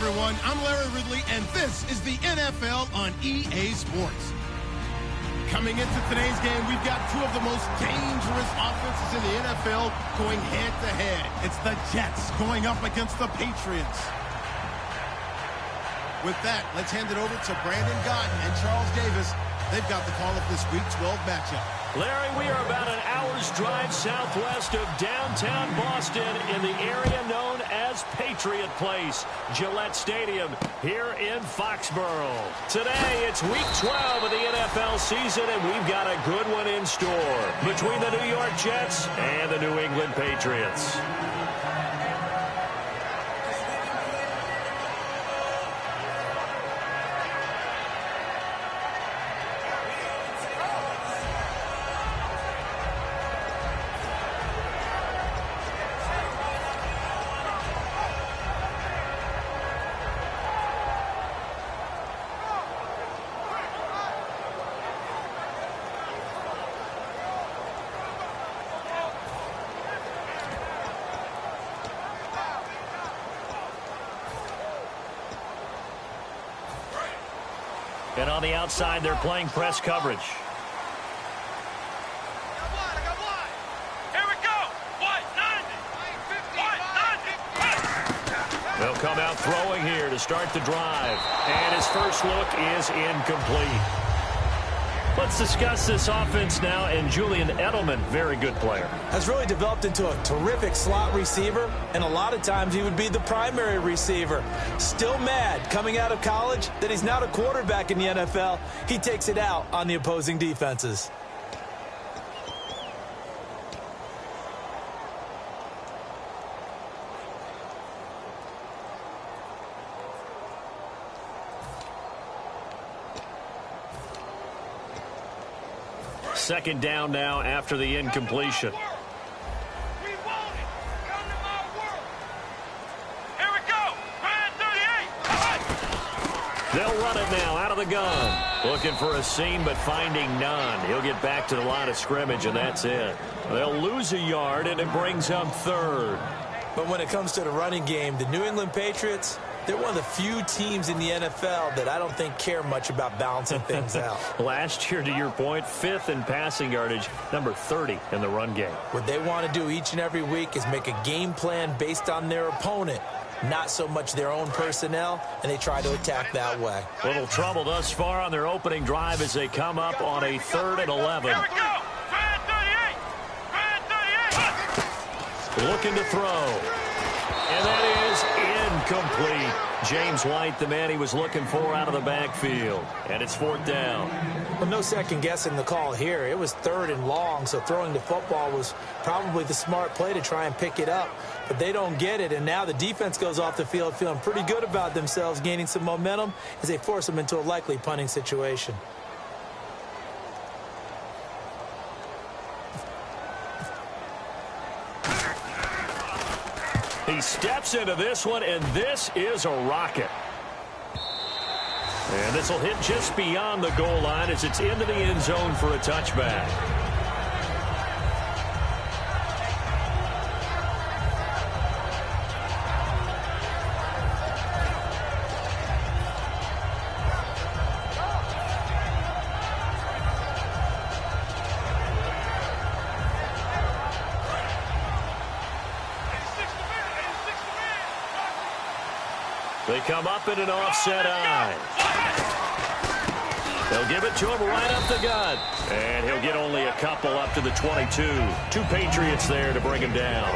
everyone. I'm Larry Ridley, and this is the NFL on EA Sports. Coming into today's game, we've got two of the most dangerous offenses in the NFL going head-to-head. It's the Jets going up against the Patriots. With that, let's hand it over to Brandon Gaudin and Charles Davis. They've got the call of this Week 12 matchup. Larry, we are about an hour's drive southwest of downtown Boston in the area known as Patriot Place, Gillette Stadium, here in Foxborough. Today, it's Week 12 of the NFL season, and we've got a good one in store between the New York Jets and the New England Patriots. And on the outside, they're playing press coverage. They'll come out throwing here to start the drive. And his first look is incomplete. Let's discuss this offense now, and Julian Edelman, very good player. Has really developed into a terrific slot receiver, and a lot of times he would be the primary receiver. Still mad coming out of college that he's not a quarterback in the NFL. He takes it out on the opposing defenses. Second down now after the incompletion. They'll run it now out of the gun. Looking for a seam, but finding none. He'll get back to the line of scrimmage, and that's it. They'll lose a yard, and it brings up third. But when it comes to the running game, the New England Patriots, they're one of the few teams in the NFL that I don't think care much about balancing things out. Last year, to your point, 5th in passing yardage, number 30 in the run game. What they want to do each and every week is make a game plan based on their opponent, not so much their own personnel, and they try to attack that way. Little trouble thus far on their opening drive as they come up on a 3rd and 11. Looking to throw. And that is incomplete. James White, the man he was looking for out of the backfield. And it's 4th down. Well, no second guessing the call here. It was 3rd and long, so throwing the football was probably the smart play to try and pick it up. But they don't get it, and now the defense goes off the field feeling pretty good about themselves, gaining some momentum as they force them into a likely punting situation. He steps into this one, and this is a rocket. And this will hit just beyond the goal line as it's into the end zone for a touchback. They come up in an offset eye. They'll give it to him right up the gut. And he'll get only a couple up to the 22. 2 Patriots there to bring him down.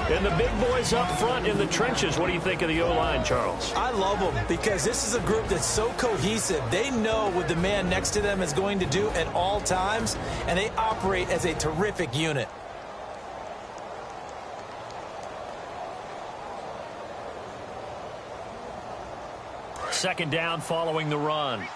And the big boys up front in the trenches. What do you think of the O-line, Charles? I love them because this is a group that's so cohesive. They know what the man next to them is going to do at all times, and they operate as a terrific unit. Second down following the run.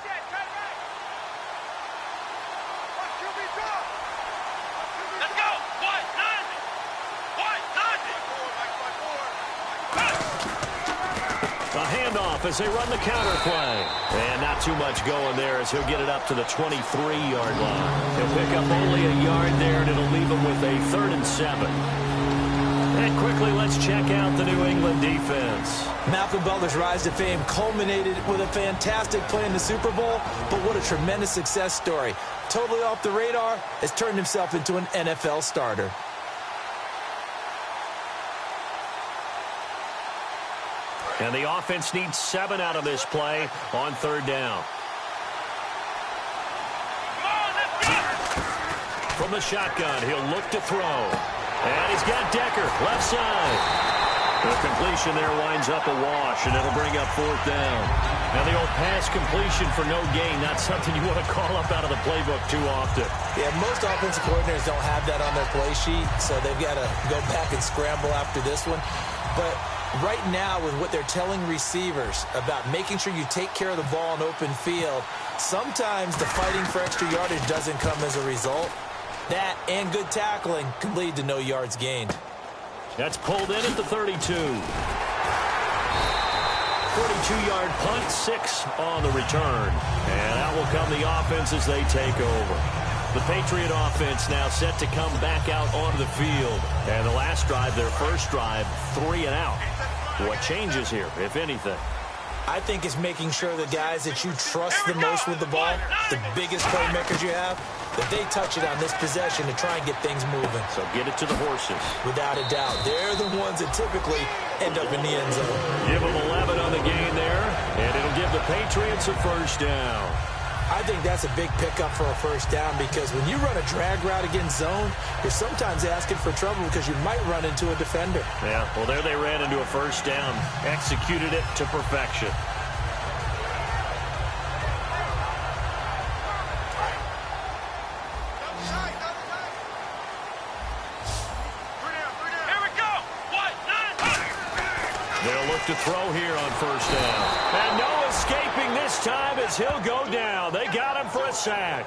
Handoff as they run the counter play. And not too much going there as he'll get it up to the 23-yard line. He'll pick up only a yard there, and it'll leave him with a 3rd and 7. And quickly, let's check out the New England defense. Malcolm Butler's rise to fame culminated with a fantastic play in the Super Bowl, but what a tremendous success story. Totally off the radar, has turned himself into an NFL starter. And the offense needs 7 out of this play on 3rd down. From the shotgun, he'll look to throw. And he's got Decker, left side. The completion there winds up a wash, and it'll bring up 4th down. Now, the old pass completion for no gain, not something you want to call up out of the playbook too often. Yeah, most offensive coordinators don't have that on their play sheet, so they've got to go back and scramble after this one. But right now, with what they're telling receivers about making sure you take care of the ball in open field, sometimes the fighting for extra yardage doesn't come as a result. That and good tackling can lead to no yards gained. That's pulled in at the 32. 42-yard punt, 6 on the return. And out will come the offense as they take over. The Patriot offense now set to come back out onto the field. And the last drive, their first drive, 3 and out. What changes here, if anything? I think it's making sure the guys that you trust the most with the ball, the biggest playmakers you have, that they touch it on this possession to try and get things moving. So get it to the horses. Without a doubt. They're the ones that typically end up in the end zone. Give them 11 on the game there, and it'll give the Patriots a first down. I think that's a big pickup for a first down because when you run a drag route against zone, you're sometimes asking for trouble because you might run into a defender. Yeah, well, there they ran into a first down, executed it to perfection. They'll look to throw here on first down. And no escaping this time as he'll go down. They got him for a sack.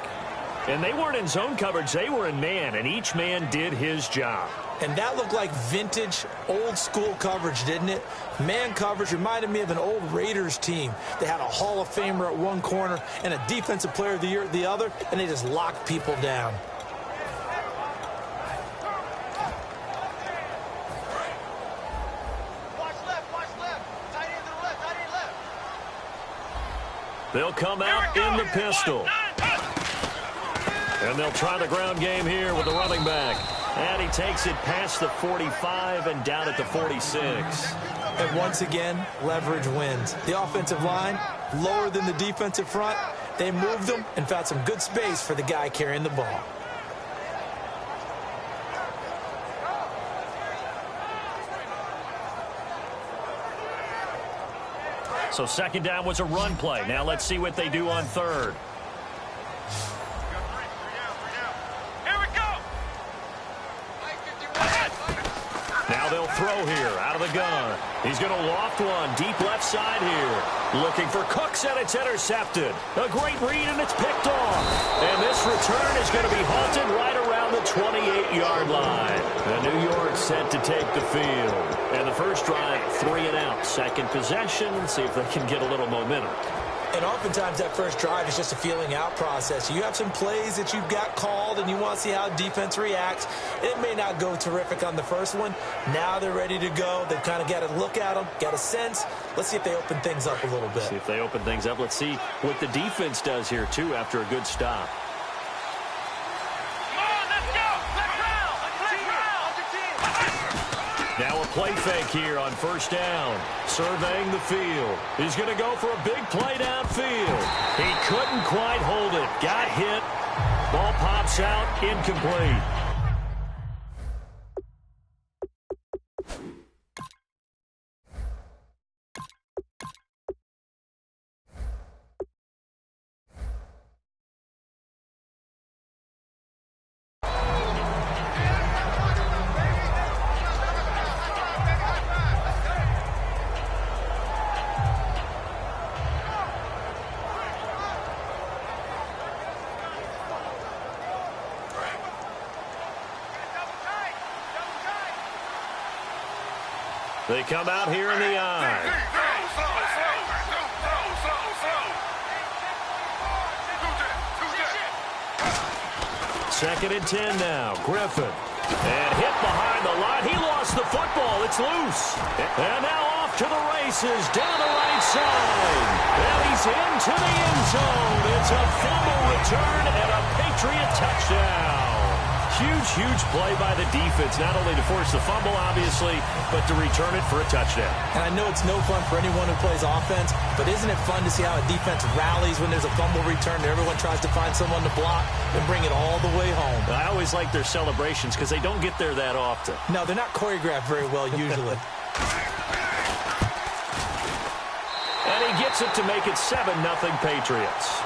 And they weren't in zone coverage. They were in man, and each man did his job. And that looked like vintage, old-school coverage, didn't it? Man coverage reminded me of an old Raiders team. They had a Hall of Famer at one corner and a Defensive Player of the Year at the other, and they just locked people down. They'll come out in the pistol. And they'll try the ground game here with the running back. And he takes it past the 45 and down at the 46. And once again, leverage wins. The offensive line, lower than the defensive front. They moved them and found some good space for the guy carrying the ball. So 2nd down was a run play. Now let's see what they do on 3rd. Here we go. Now they'll throw here out of the gun. He's going to loft one deep left side here. Looking for Cooks, and it's intercepted. A great read, and it's picked off. And this return is going to be halted right around the 28-yard line. And New York set to take the field. And the first drive, 3 and out. Second possession, see if they can get a little momentum. And oftentimes that first drive is just a feeling out process. You have some plays that you've got called and you want to see how defense reacts. It may not go terrific on the first one. Now they're ready to go. They've kind of got to look at them, got a sense. Let's see if they open things up a little bit. See if they open things up. Let's see what the defense does here, too, after a good stop. Now a play fake here on first down. Surveying the field. He's going to go for a big play downfield. He couldn't quite hold it. Got hit. Ball pops out. Incomplete. They come out here in the eye. Second and 10 now. Griffin And hit behind the line. He lost the football. It's loose. And now off to the races down the right side. And he's into the end zone. It's a fumble return and a Patriot touchdown. Huge play by the defense, not only to force the fumble, obviously, but to return it for a touchdown. And I know it's no fun for anyone who plays offense, but isn't it fun to see how a defense rallies when there's a fumble return and everyone tries to find someone to block and bring it all the way home? I always like their celebrations because they don't get there that often. No, they're not choreographed very well usually. And he gets it to make it 7-0 Patriots.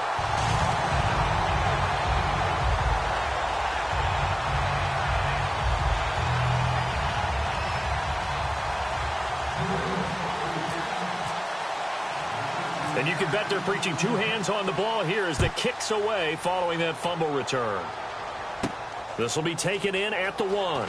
And you can bet they're preaching two hands on the ball here as the kick's away following that fumble return. This will be taken in at the 1.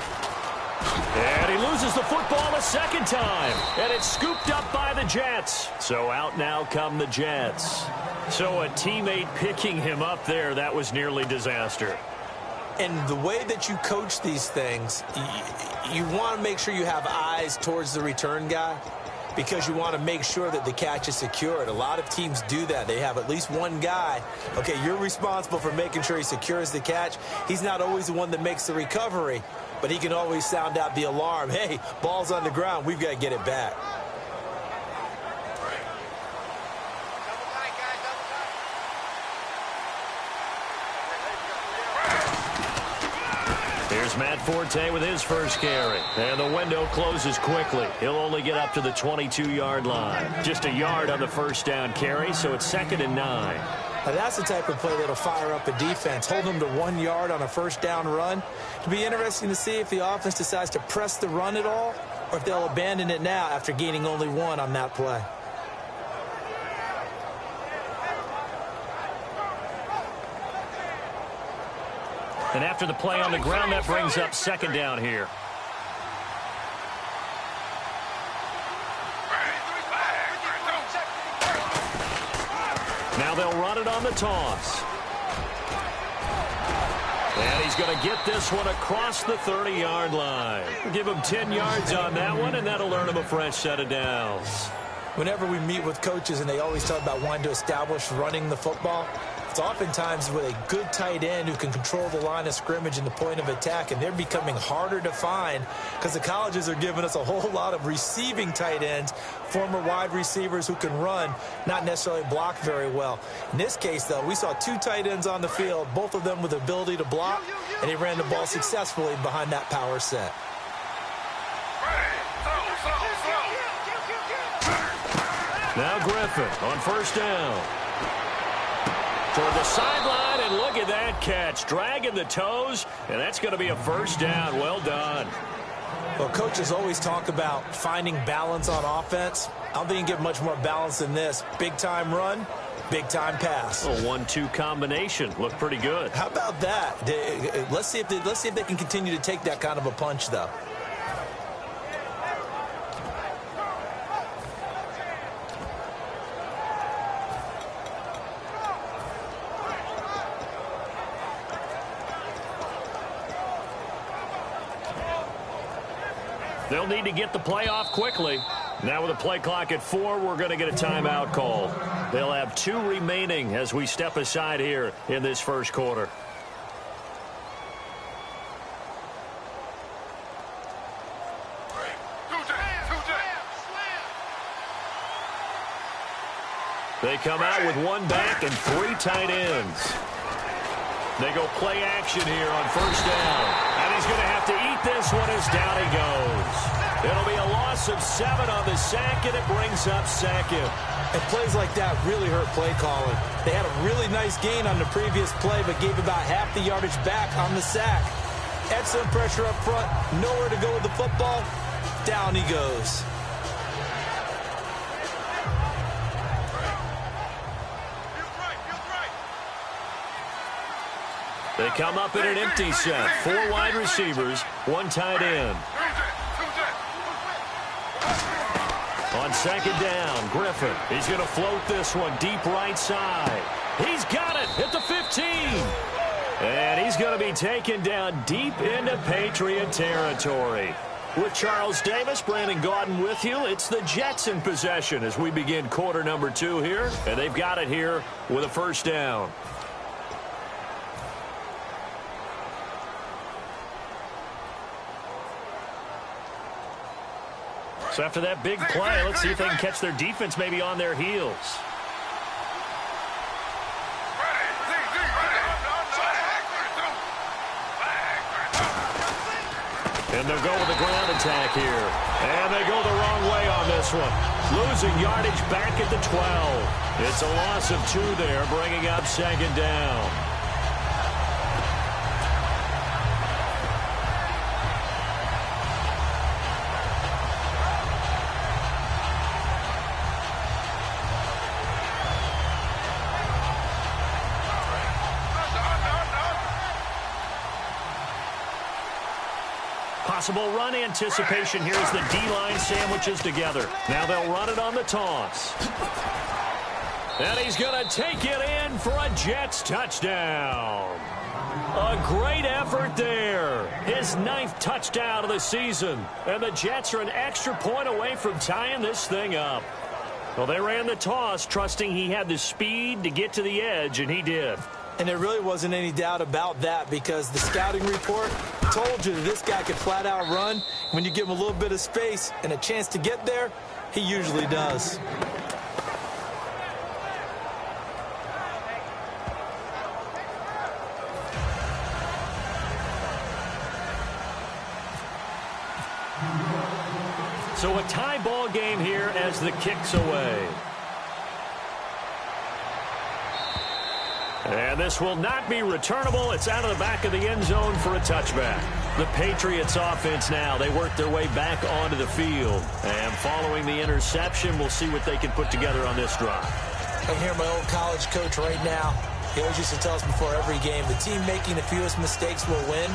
And he loses the football a second time. And it's scooped up by the Jets. So out now come the Jets. So a teammate picking him up there, that was nearly disaster. And the way that you coach these things, you want to make sure you have eyes towards the return guy, because you want to make sure that the catch is secured. A lot of teams do that. They have at least one guy. Okay, you're responsible for making sure he secures the catch. He's not always the one that makes the recovery, but he can always sound out the alarm. Hey, ball's on the ground. We've got to get it back. Here's Matt Forte with his first carry. And the window closes quickly. He'll only get up to the 22-yard line. Just a yard on the first down carry, so it's 2nd and 9. Now that's the type of play that'll fire up a defense. Hold them to 1 yard on a first down run. It'll be interesting to see if the offense decides to press the run at all, or if they'll abandon it now after gaining only 1 on that play. And after the play on the ground, that brings up 2nd down here. Now they'll run it on the toss. And he's going to get this one across the 30-yard line. Give him 10 yards on that one, and that'll earn him a fresh set of downs. Whenever we meet with coaches and they always talk about wanting to establish running the football, it's oftentimes with a good tight end who can control the line of scrimmage and the point of attack, and they're becoming harder to find because the colleges are giving us a whole lot of receiving tight ends, former wide receivers who can run, not necessarily block very well. In this case, though, we saw 2 tight ends on the field, both of them with the ability to block, and he ran the ball successfully behind that power set. Now Griffin on first down. Toward the sideline, and look at that catch. Dragging the toes, and that's going to be a first down. Well done. Well, coaches always talk about finding balance on offense. I don't think you can get much more balance than this. Big-time run, big-time pass. A 1-2 combination. Looked pretty good. How about that? Let's see if they can continue to take that kind of a punch, though. They'll need to get the play off quickly. Now with a play clock at 4, we're going to get a timeout called. They'll have 2 remaining as we step aside here in this first quarter. They come out with 1 back and 3 tight ends. They go play action here on first down. And he's going to have to eat this one as down he goes. It'll be a loss of 7 on the sack, and it brings up 2nd. And plays like that really hurt play calling. They had a really nice gain on the previous play, but gave about half the yardage back on the sack. Excellent pressure up front, nowhere to go with the football. Down he goes. They come up in an empty set. 4 wide receivers, 1 tight end. On second down, Griffin. He's going to float this one deep right side. He's got it at the 15. And he's going to be taken down deep into Patriot territory. With Charles Davis, Brandon Gaudin with you. It's the Jets in possession as we begin quarter number 2 here. And they've got it here with a first down. So after that big play, let's see if they can catch their defense maybe on their heels. And they'll go with the ground attack here. And they go the wrong way on this one. Losing yardage back at the 12. It's a loss of 2 there, bringing up second down. Possible run anticipation here as the D-line sandwiches together. Now they'll run it on the toss. And he's going to take it in for a Jets touchdown. A great effort there. His 9th touchdown of the season. And the Jets are an extra point away from tying this thing up. Well, they ran the toss, trusting he had the speed to get to the edge, and he did. And there really wasn't any doubt about that because the scouting report told you that this guy could flat out run. When you give him a little bit of space and a chance to get there, he usually does. So a tie ball game here as the kick's away. And this will not be returnable. It's out of the back of the end zone for a touchback. The Patriots offense now, they work their way back onto the field. And following the interception, we'll see what they can put together on this drive. I hear my old college coach right now. He always used to tell us before every game, the team making the fewest mistakes will win.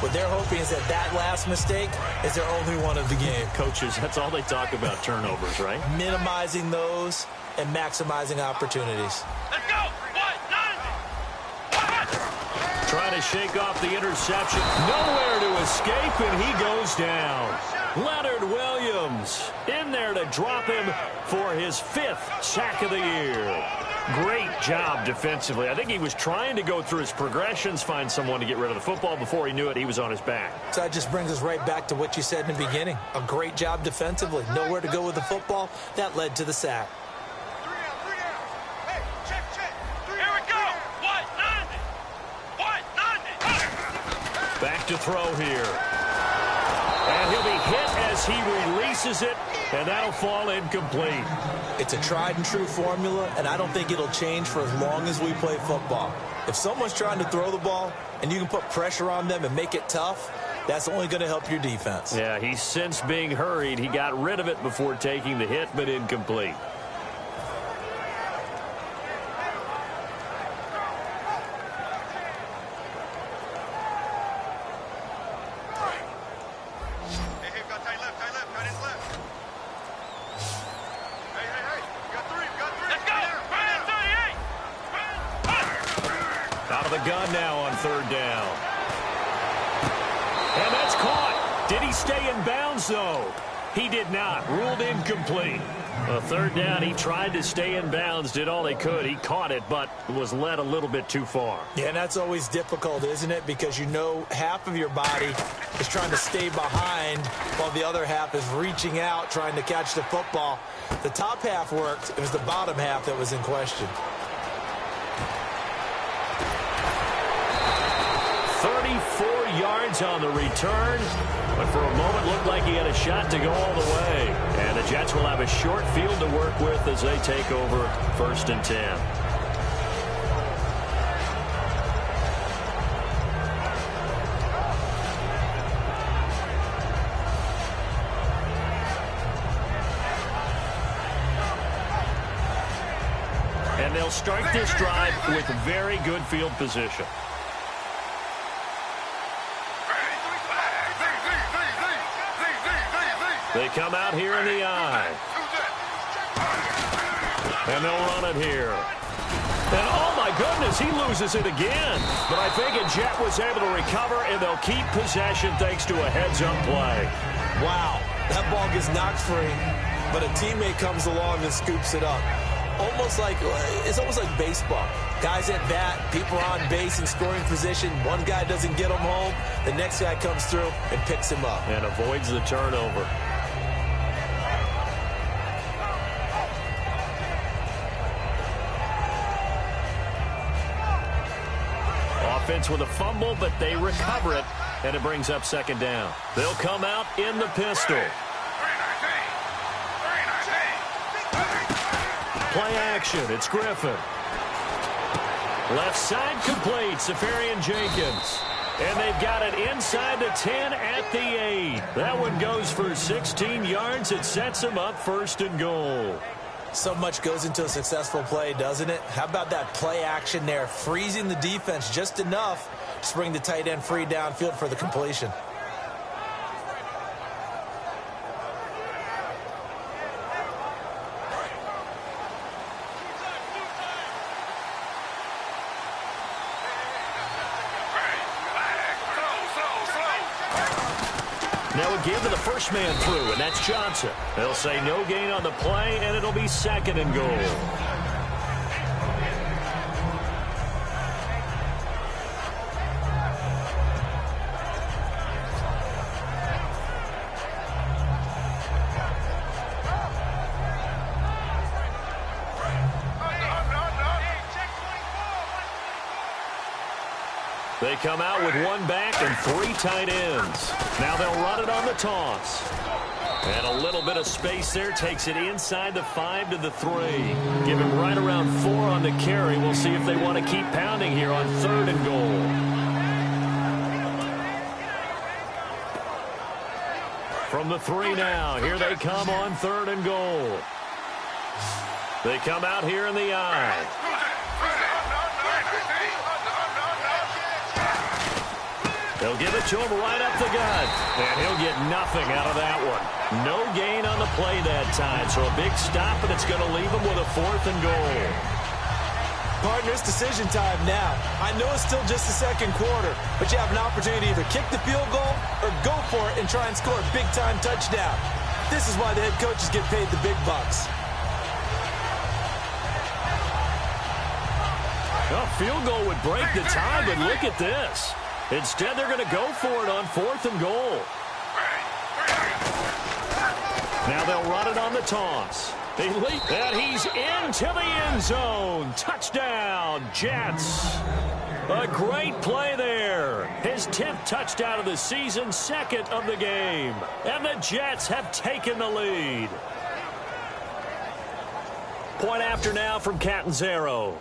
What they're hoping is that last mistake is their only one of the game. Coaches, that's all they talk about, turnovers, right? Minimizing those and maximizing opportunities. Let's go! Trying to shake off the interception. Nowhere to escape, and he goes down. Leonard Williams in there to drop him for his 5th sack of the year. Great job defensively. I think he was trying to go through his progressions, find someone to get rid of the football. Before he knew it, he was on his back. So that just brings us right back to what you said in the beginning. A great job defensively. Nowhere to go with the football. That led to the sack. Back to throw here. And he'll be hit as he releases it, and that'll fall incomplete. It's a tried and true formula, and I don't think it'll change for as long as we play football. If someone's trying to throw the ball and you can put pressure on them and make it tough, that's only going to help your defense. Yeah, he's since being hurried. He got rid of it before taking the hit, but incomplete. Gun now on 3rd down. And that's caught. Did he stay in bounds, though? He did not. Ruled incomplete. 3rd down, he tried to stay in bounds, did all he could. He caught it, but was led a little bit too far. Yeah, and that's always difficult, isn't it? Because you know half of your body is trying to stay behind while the other half is reaching out, trying to catch the football. The top half worked. It was the bottom half that was in question. 34 yards on the return, but for a moment looked like he had a shot to go all the way. And the Jets will have a short field to work with as they take over 1st and 10. And they'll start this drive with very good field position. They come out here in the eye. And they'll run it here. And oh my goodness, he loses it again. But I think Jet was able to recover, and they'll keep possession thanks to a heads-up play. Wow, that ball gets knocked free, but a teammate comes along and scoops it up. It's almost like baseball. Guys at bat, people on base in scoring position. One guy doesn't get him home. The next guy comes through and picks him up. And avoids the turnover. Offense with a fumble, but they recover it, and it brings up second down. They'll come out in the pistol. Play action. It's Griffin. Left side complete. Safarian Jenkins. And they've got it inside the 10 at the 8. That one goes for 16 yards. It sets them up first and goal. So much goes into a successful play, doesn't it? How about that play action there? Freezing the defense just enough to bring the tight end free downfield for the completion. Now a give to the first man through, and that's Johnson. They'll say no gain on the play, and it'll be second and goal. They come out with one back and 3 tight ends. Now they'll run it on the toss. And a little bit of space there takes it inside the 5 to the 3. Give him right around 4 on the carry. We'll see if they want to keep pounding here on 3rd and goal. From the 3 now, here they come on 3rd and goal. They come out here in the I. They'll give it to him right up the gut. And he'll get nothing out of that one. No gain on the play that time. So a big stop, and it's going to leave him with a 4th and goal. Partner, it's decision time now. I know it's still just the second quarter, but you have an opportunity to either kick the field goal or go for it and try and score a big-time touchdown. This is why the head coaches get paid the big bucks. A field goal would break the tie, but look at this. Instead, they're going to go for it on 4th and goal. Now they'll run it on the toss. They leap, and he's into the end zone. Touchdown, Jets. A great play there. His 10th touchdown of the season, 2nd of the game. And the Jets have taken the lead. Point after now from Catanzaro.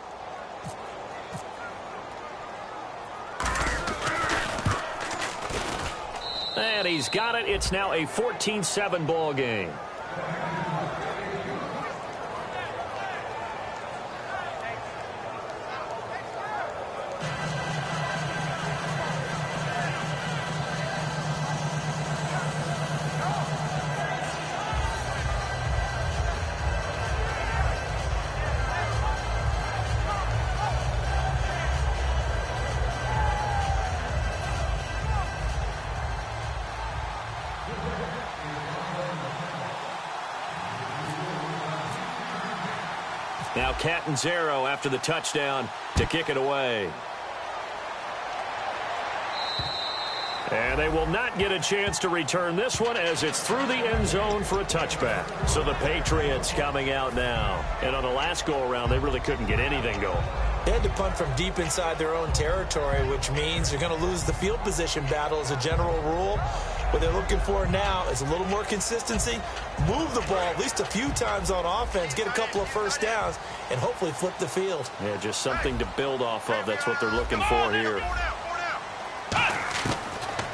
And he's got it. It's now a 14-7 ball game. Now Catanzaro after the touchdown to kick it away. And they will not get a chance to return this one as it's through the end zone for a touchback. So the Patriots coming out now. And on the last go-around, they really couldn't get anything going. They had to punt from deep inside their own territory, which means they're going to lose the field position battle as a general rule. What they're looking for now is a little more consistency, move the ball at least a few times on offense, get a couple of first downs, and hopefully flip the field. Yeah, just something to build off of. That's what they're looking for here.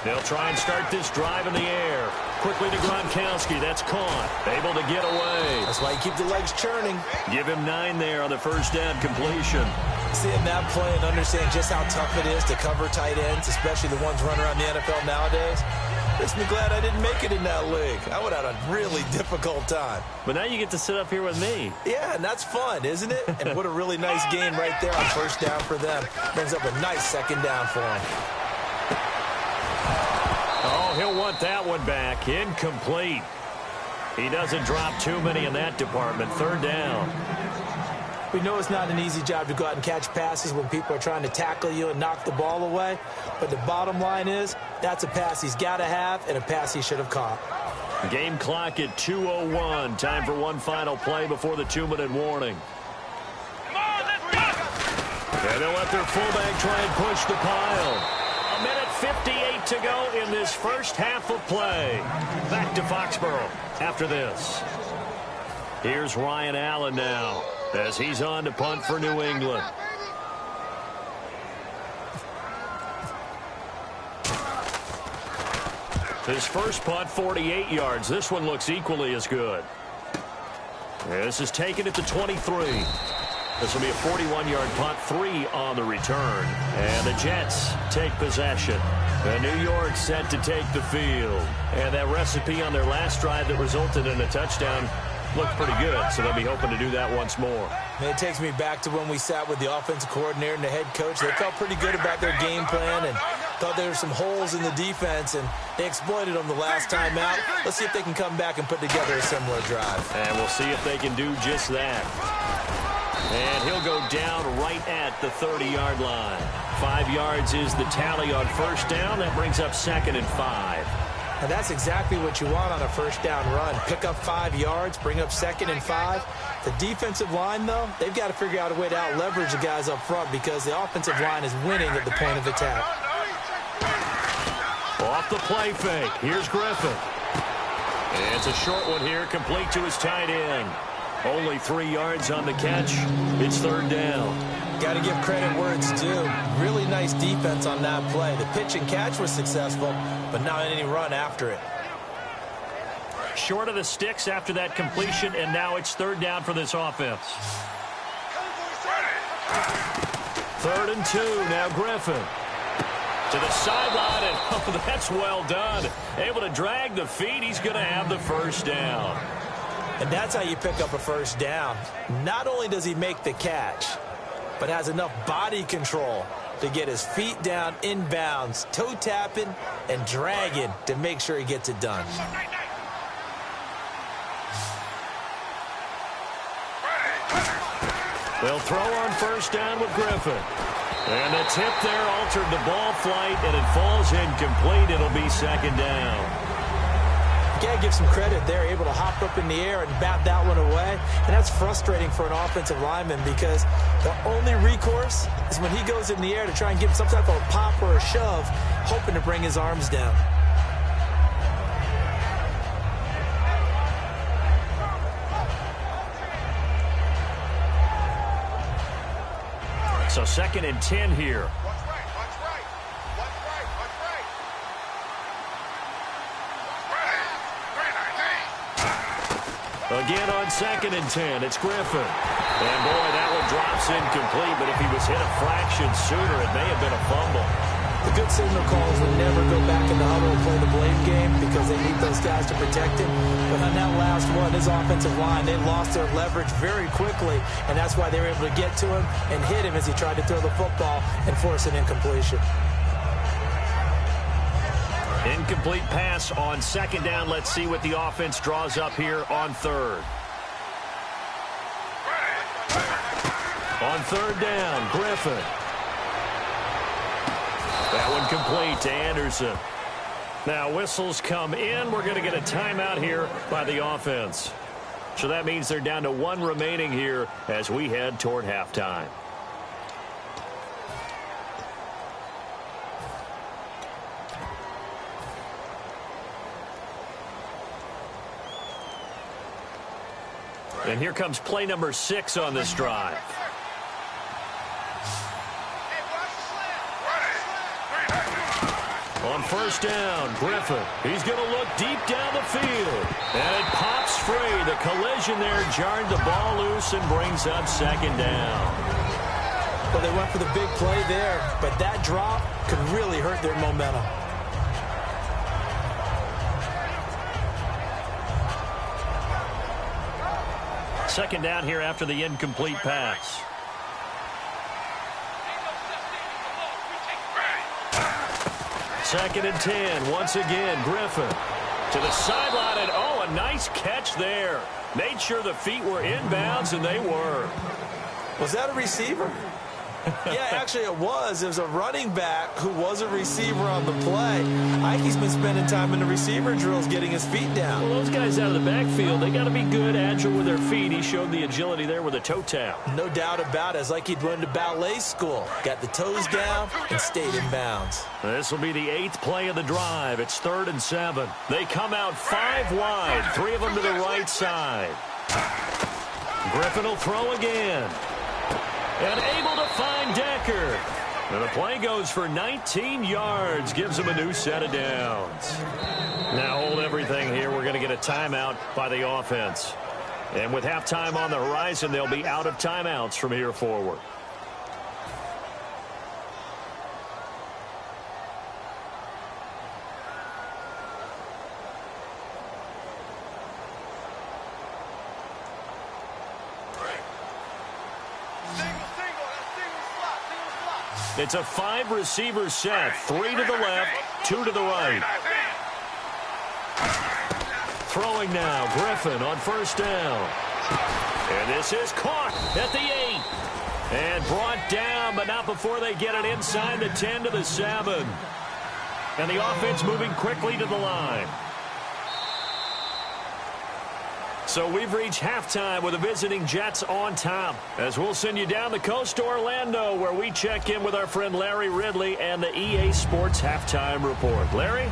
They'll try and start this drive in the air. Quickly to Gronkowski. That's caught. Able to get away. That's why you keep the legs churning. Give him 9 there on the first down completion. Seeing that play and understand just how tough it is to cover tight ends, especially the ones running around the NFL nowadays. Makes me glad I didn't make it in that league. I would have had a really difficult time. But now you get to sit up here with me. Yeah, and that's fun, isn't it? And what a really nice game right there on first down for them. Brings up a nice second down for them. Oh, he'll want that one back. Incomplete. He doesn't drop too many in that department. Third down. We know it's not an easy job to go out and catch passes when people are trying to tackle you and knock the ball away. But the bottom line is, that's a pass he's got to have and a pass he should have caught. Game clock at 2:01. Time for one final play before the 2-minute warning. Come on, let's go! And they'll let their fullback try and push the pile. 1:58 to go in this first half of play. Back to Foxborough after this. Here's Ryan Allen now as he's on to punt for New England. His first punt, 48 yards. This one looks equally as good. This is taken at the 23. This will be a 41-yard punt, 3 on the return. And the Jets take possession. And New York set to take the field. And that recipe on their last drive that resulted in a touchdown looked pretty good, so they'll be hoping to do that once more. It takes me back to when we sat with the offensive coordinator and the head coach. They felt pretty good about their game plan and thought there were some holes in the defense, and they exploited them the last time out. Let's see if they can come back and put together a similar drive. And we'll see if they can do just that. And he'll go down right at the 30-yard line. 5 yards is the tally on first down. That brings up 2nd and 5. And that's exactly what you want on a first down run. Pick up 5 yards, bring up 2nd and 5. The defensive line, though, they've got to figure out a way to out-leverage the guys up front because the offensive line is winning at the point of attack. Off the play fake. Here's Griffin. And it's a short one here, complete to his tight end. Only 3 yards on the catch. It's third down. Got to give credit where it's due. Really nice defense on that play. The pitch and catch was successful, but not any run after it. Short of the sticks after that completion, and now it's third down for this offense. 3rd and 2. Now Griffin. To the sideline, and oh, that's well done. Able to drag the feet. He's going to have the first down. And that's how you pick up a first down. Not only does he make the catch, but has enough body control to get his feet down inbounds, toe tapping and dragging to make sure he gets it done. They'll throw on first down with Griffin. And the tip there altered the ball flight, and it falls incomplete. It'll be 2nd down. You got to give some credit. They're able to hop up in the air and bat that one away. And that's frustrating for an offensive lineman because the only recourse is when he goes in the air to try and give some type of a pop or a shove, hoping to bring his arms down. So 2nd and 10 here. Again on 2nd and 10, it's Griffin. And boy, that one drops incomplete, but if he was hit a fraction sooner, it may have been a fumble. The good signal calls would never go back in the huddle and play the blame game because they need those guys to protect him. But on that last one, his offensive line, they lost their leverage very quickly, and that's why they were able to get to him and hit him as he tried to throw the football and force an incompletion. Incomplete pass on 2nd down. Let's see what the offense draws up here on 3rd. On 3rd down, Griffin. That one complete to Anderson. Now whistles come in. We're going to get a timeout here by the offense. So that means they're down to 1 remaining here as we head toward halftime. And here comes play number 6 on this drive. On first down, Griffin. He's going to look deep down the field. And it pops free. The collision there jarred the ball loose and brings up 2nd down. Well, they went for the big play there, but that drop could really hurt their momentum. Second down here after the incomplete pass. Second and 10. Once again, Griffin to the sideline. And, oh, a nice catch there. Made sure the feet were inbounds, and they were. Was that a receiver? Yeah, actually it was. It was a running back who was a receiver on the play. Ike's been spending time in the receiver drills getting his feet down. Well, those guys out of the backfield, they got to be good, agile with their feet. He showed the agility there with a toe tap. No doubt about it. It's like he'd run to ballet school. Got the toes down and stayed in bounds. This will be the 8th play of the drive. It's 3rd and 7. They come out 5 wide, 3 of them to the right side. Griffin will throw again. And able to find Decker. And the play goes for 19 yards. Gives him a new set of downs. Now hold everything here. We're going to get a timeout by the offense. And with halftime on the horizon, they'll be out of timeouts from here forward. It's a 5-receiver set. 3 to the left, 2 to the right. Throwing now, Griffin on first down. And this is caught at the 8. And brought down, but not before they get it inside the 10 to the 7. And the offense moving quickly to the line. So we've reached halftime with the visiting Jets on top. As we'll send you down the coast to Orlando, where we check in with our friend Larry Ridley and the EA Sports Halftime Report. Larry?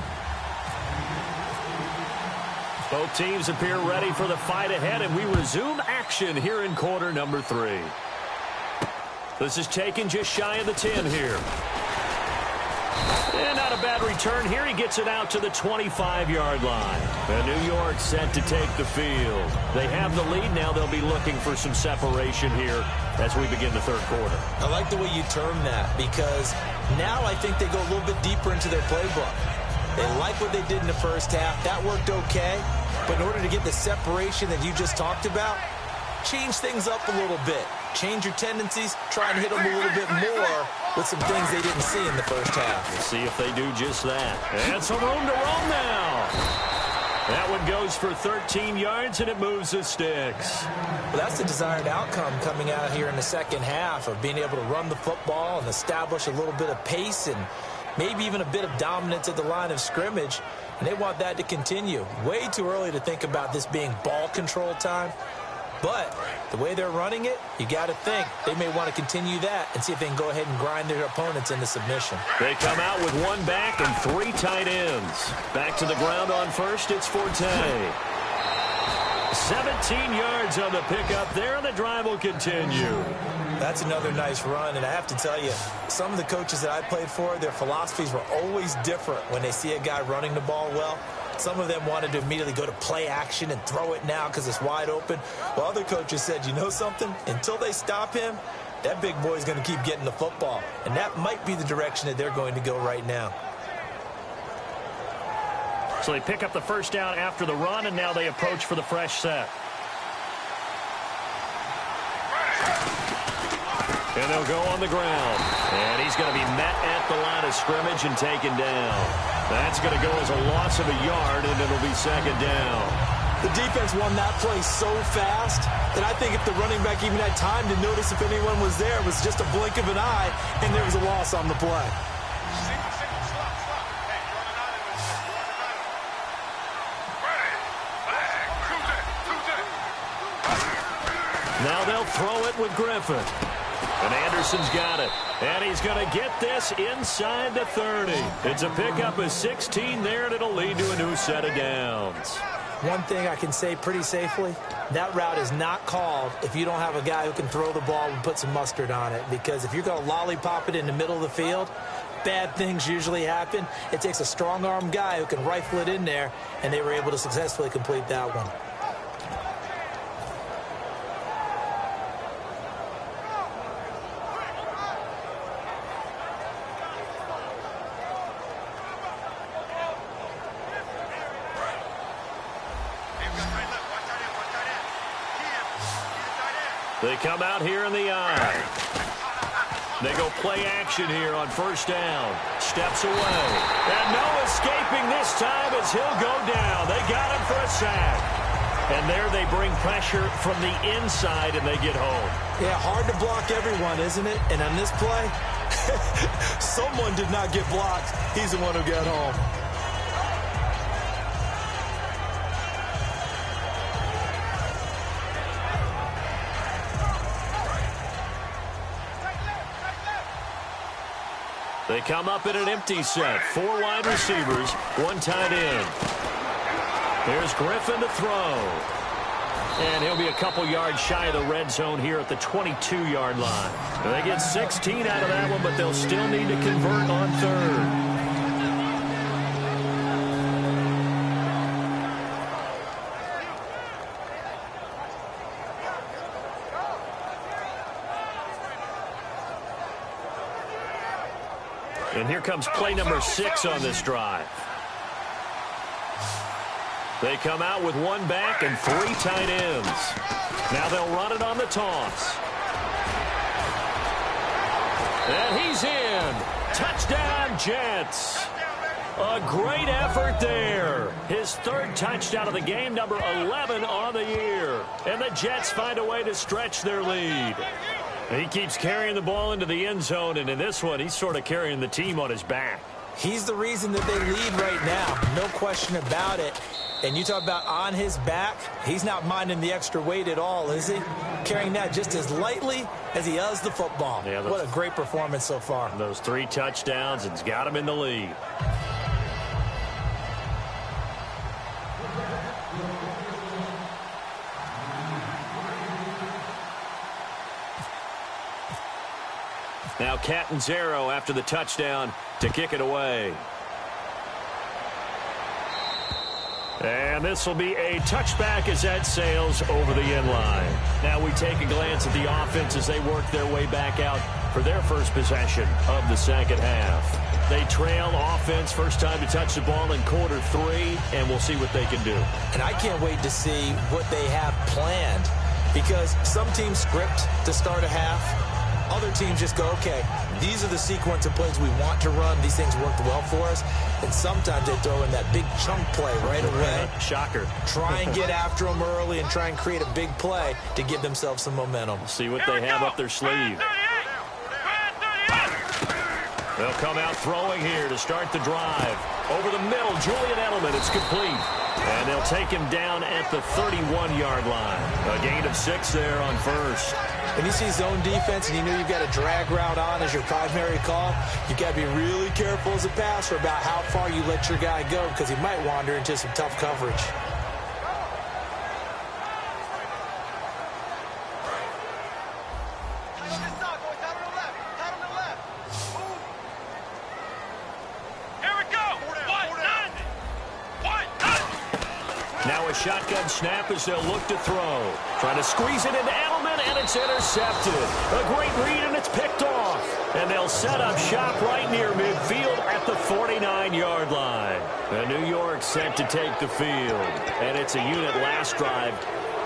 Both teams appear ready for the fight ahead, and we resume action here in quarter number 3. This is taken just shy of the 10 here. And not a bad return here. He gets it out to the 25-yard line. And New York set to take the field. They have the lead. Now they'll be looking for some separation here as we begin the 3rd quarter. I like the way you term that, because now I think they go a little bit deeper into their playbook. They like what they did in the first half. That worked okay. But in order to get the separation that you just talked about, change things up a little bit. Change your tendencies. Try and hit them a little bit more with some things they didn't see in the first half. We'll see if they do just that. And some room to roam now. That one goes for 13 yards, and it moves the sticks. Well, that's the desired outcome coming out here in the second half, of being able to run the football and establish a little bit of pace and maybe even a bit of dominance at the line of scrimmage. And they want that to continue. Way too early to think about this being ball control time. But the way they're running it, you got to think they may want to continue that and see if they can go ahead and grind their opponents into submission. They come out with 1 back and 3 tight ends. Back to the ground on first, it's Forte. 17 yards on the pickup there, and the drive will continue. That's another nice run, and I have to tell you, some of the coaches that I played for, their philosophies were always different when they see a guy running the ball well. Some of them wanted to immediately go to play action and throw it now because it's wide open. While other coaches said, you know something? Until they stop him, that big boy is going to keep getting the football. And that might be the direction that they're going to go right now. So they pick up the first down after the run, and now they approach for the fresh set. And they'll go on the ground. And he's going to be met at the line of scrimmage and taken down. That's going to go as a loss of a yard, and it'll be second down. The defense won that play so fast that I think if the running back even had time to notice if anyone was there, it was just a blink of an eye, and there was a loss on the play. Now they'll throw it with Griffin. And Anderson's got it. And he's going to get this inside the 30. It's a pickup of 16 there, and it'll lead to a new set of downs. One thing I can say pretty safely, that route is not called if you don't have a guy who can throw the ball and put some mustard on it. Because if you're going to lollipop it in the middle of the field, bad things usually happen. It takes a strong-arm guy who can rifle it in there, and they were able to successfully complete that one. They come out here in the eye. They go play action here on first down. Steps away. And no escaping this time as he'll go down. They got him for a sack. And there they bring pressure from the inside, and they get home. Yeah, hard to block everyone, isn't it? And on this play, someone did not get blocked. He's the one who got home. They come up in an empty set. 4 wide receivers, 1 tight end. Here's Griffin to throw. And he'll be a couple yards shy of the red zone here at the 22-yard line. They get 16 out of that one, but they'll still need to convert on third. And here comes play number 6 on this drive. They come out with 1 back and 3 tight ends. Now they'll run it on the toss. And he's in. Touchdown, Jets. A great effort there. His 3rd touchdown of the game, number 11 on the year. And the Jets find a way to stretch their lead. He keeps carrying the ball into the end zone, and in this one, he's sort of carrying the team on his back. He's the reason that they lead right now. No question about it. And you talk about on his back, he's not minding the extra weight at all, is he? Carrying that just as lightly as he does the football. Yeah, what a great performance so far. Those 3 touchdowns, it's got him in the lead. Now Catanzaro after the touchdown to kick it away. And this will be a touchback as that sails over the end line. Now we take a glance at the offense as they work their way back out for their first possession of the second half. They trail offense, first time to touch the ball in quarter 3, and we'll see what they can do. And I can't wait to see what they have planned, because some teams script to start a half. Other teams just go, okay, these are the sequence of plays we want to run. These things worked well for us. And sometimes they throw in that big chunk play right away. Shocker. Try and get after them early and try and create a big play to give themselves some momentum. See what they have up their sleeve. They'll come out throwing here to start the drive. Over the middle, Julian Edelman, it's complete. And they'll take him down at the 31-yard line. A gain of 6 there on first. When you see zone defense and you know you've got a drag route on as your primary call, you've got to be really careful as a passer about how far you let your guy go, because he might wander into some tough coverage. Now a shotgun snap as they'll look to throw. Trying to squeeze it into Edelman, and it's intercepted. A great read, and it's picked off. And they'll set up shop right near midfield at the 49-yard line. And New York set to take the field. And it's a unit last drive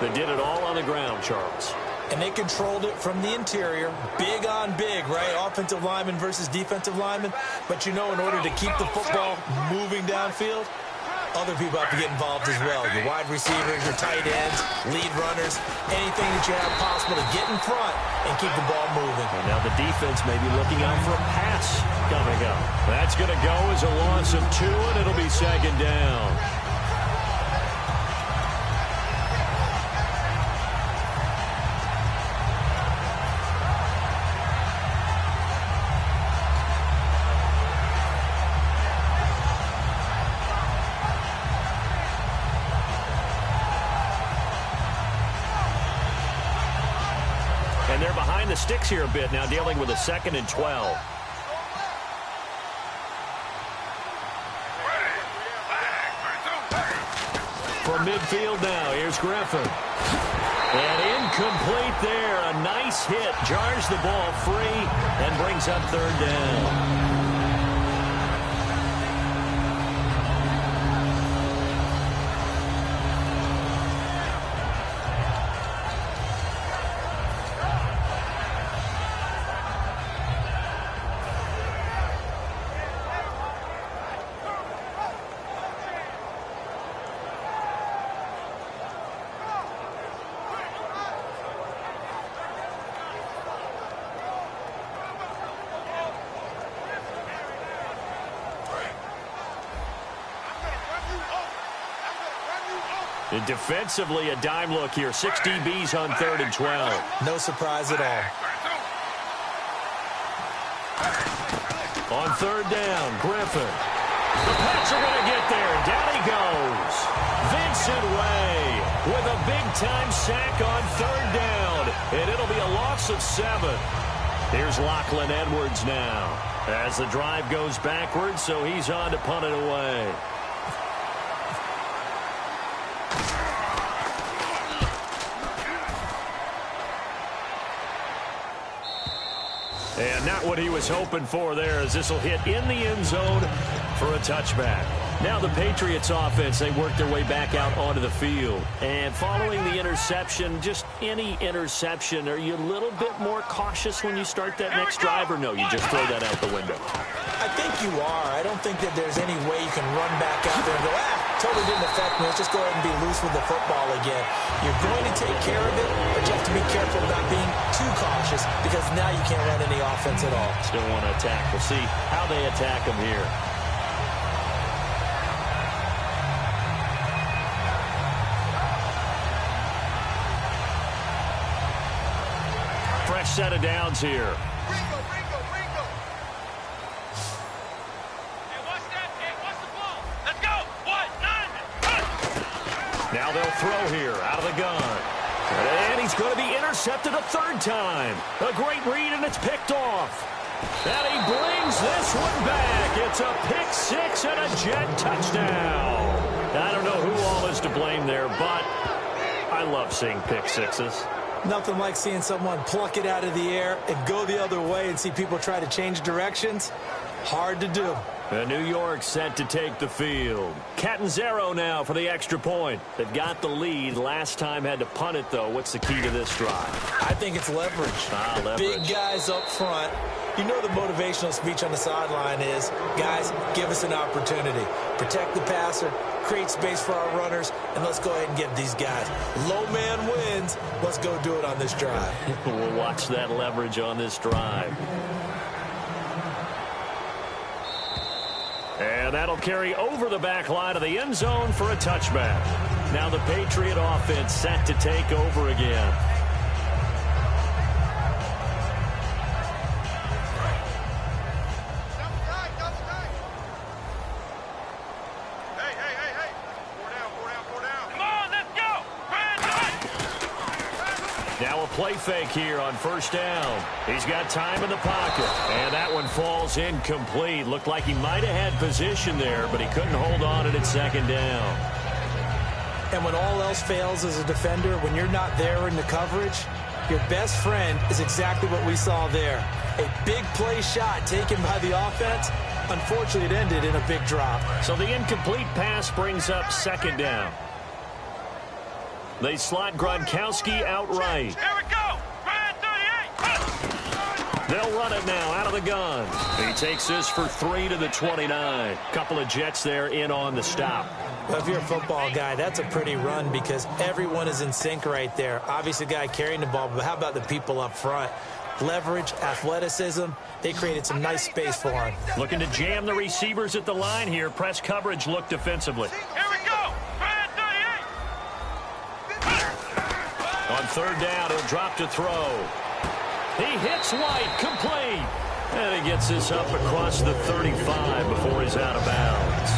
that did it all on the ground, Charles. And they controlled it from the interior. Big on big, right? Offensive lineman versus defensive lineman. But you know, in order to keep the football moving downfield, other people have to get involved as well. Your wide receivers, your tight ends, lead runners, anything that you have possible to get in front and keep the ball moving. And now the defense may be looking out for a pass coming up. That's going to go as a loss of 2, and it'll be second down. And they're behind the sticks here a bit now, dealing with a 2nd and 12. From midfield now, here's Griffin. And incomplete there. A nice hit. Jars the ball free and brings up 3rd down. And defensively, a dime look here. 6 DBs on 3rd and 12. No surprise at all. On 3rd down, Griffin. The Pats are going to get there. Down he goes. Vincent Way with a big-time sack on 3rd down. And it'll be a loss of 7. Here's Lachlan Edwards now. As the drive goes backwards, so he's on to punt it away. And not what he was hoping for there, as this will hit in the end zone for a touchback. Now the Patriots offense, they work their way back out onto the field. And following the interception, just any interception, are you a little bit more cautious when you start that next drive, or no, you just throw that out the window? I think you are. I don't think that there's any way you can run back out there and go, totally didn't affect me. Let's just go ahead and be loose with the football again. You're going to take care of it, but you have to be careful about being too cautious, because now you can't run any offense at all. Still want to attack. We'll see how they attack them here. Fresh set of downs here. Ringo. Hey, watch that. Hey, watch the ball. Let's go. 1, 9. Now they'll throw here out of the gun. And he's going to be intercepted a 3rd time. A great read, and it's picked off. And he brings this one back. It's a pick 6 and a Jet touchdown. I don't know who all is to blame there, but I love seeing pick 6s. Nothing like seeing someone pluck it out of the air and go the other way and see people try to change directions. Hard to do. New York set to take the field. Catanzaro now for the extra point. They've got the lead. Last time had to punt it, though. What's the key to this drive? I think it's leverage. Leverage. Big guys up front. You know the motivational speech on the sideline is, guys, give us an opportunity. Protect the passer, create space for our runners, and let's go ahead and get these guys. Low man wins. Let's go do it on this drive. We'll watch that leverage on this drive. And that'll carry over the back line of the end zone for a touchback. Now the Patriot offense set to take over again. Now a play fake here on 1st down. He's got time in the pocket. And that one falls incomplete. Looked like he might have had position there, but he couldn't hold on at 2nd down. And when all else fails as a defender, when you're not there in the coverage, your best friend is exactly what we saw there. A big play shot taken by the offense. Unfortunately, it ended in a big drop. So the incomplete pass brings up 2nd down. They slot Gronkowski out right. Here we go. Ryan 38. They'll run it now out of the gun. He takes this for 3 to the 29. Couple of Jets there in on the stop. Well, if you're a football guy, that's a pretty run because everyone is in sync right there. Obviously, the guy carrying the ball, but how about the people up front? Leverage, athleticism, they created some nice space for him. Looking to jam the receivers at the line here. Press coverage look defensively. Here we go. Ryan 38. On 3rd down, he'll drop to throw. He hits White, complete. And he gets this up across the 35 before he's out of bounds.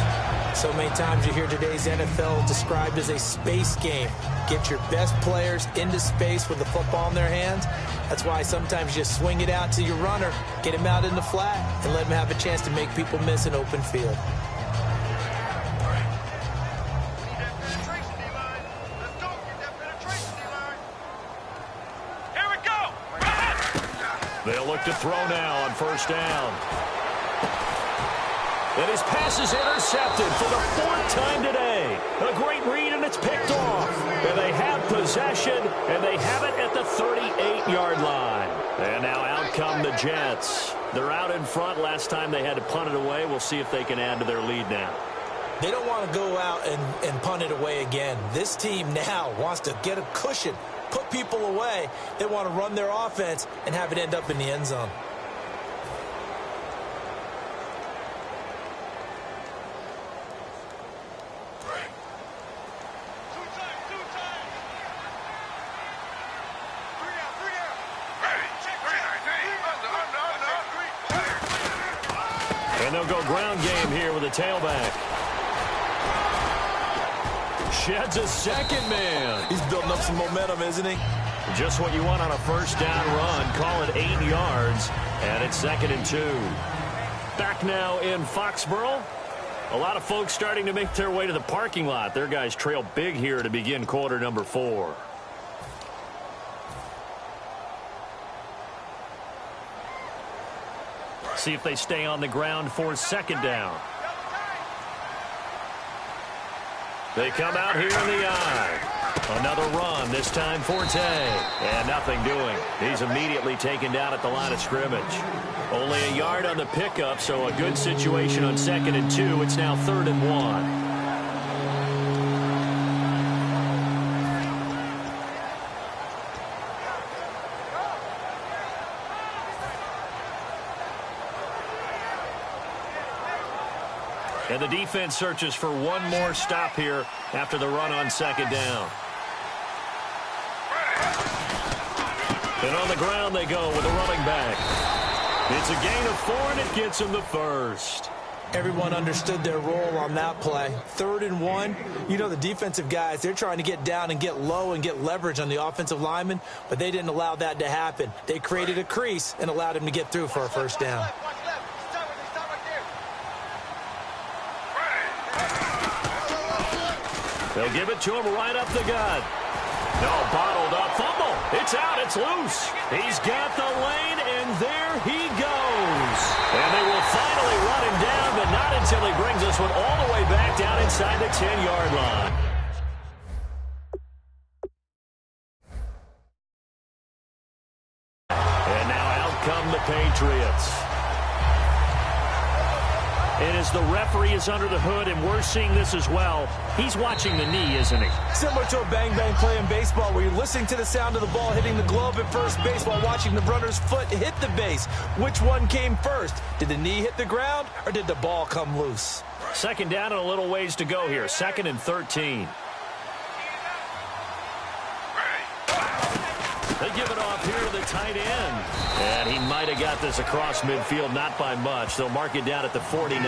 So many times you hear today's NFL described as a space game. Get your best players into space with the football in their hands. That's why sometimes you just swing it out to your runner, get him out in the flat, and let him have a chance to make people miss an open field. They'll look to throw now on 1st down. And his pass is intercepted for the 4th time today. A great read, and it's picked off. And they have possession, and they have it at the 38-yard line. And now out come the Jets. They're out in front. Last time they had to punt it away. We'll see if they can add to their lead now. They don't want to go out and punt it away again. This team now wants to get a cushion, put people away. They want to run their offense and have it end up in the end zone. And they'll go ground game here with a tailback. Sheds a second man. He's building up some momentum, isn't he? Just what you want on a first down run. Call it 8 yards, and it's 2nd and 2. Back now in Foxborough. A lot of folks starting to make their way to the parking lot. Their guys trail big here to begin quarter number 4. See if they stay on the ground for 2nd down. They come out here in the eye. Another run, this time Forte. And nothing doing. He's immediately taken down at the line of scrimmage. Only a yard on the pickup, so a good situation on 2nd and 2. It's now 3rd and 1. And the defense searches for one more stop here after the run on 2nd down. And on the ground they go with a running back. It's a gain of 4, and it gets him the first. Everyone understood their role on that play. 3rd and 1. You know, the defensive guys, they're trying to get down and get low and get leverage on the offensive lineman, but they didn't allow that to happen. They created a crease and allowed him to get through for a first down. They'll give it to him right up the gut. No, bottled up. Fumble. It's out. It's loose. He's got the lane, and there he goes. And they will finally run him down, but not until he brings this one all the way back down inside the 10-yard line. And now out come the Patriots. And as the referee is under the hood, and we're seeing this as well, he's watching the knee, isn't he? Similar to a bang-bang play in baseball where you're listening to the sound of the ball hitting the glove at first base while watching the runner's foot hit the base. Which one came first? Did the knee hit the ground, or did the ball come loose? 2nd down and a little ways to go here. 2nd and 13. They give it off here to the tight end. And he might have got this across midfield, not by much. They'll mark it down at the 49.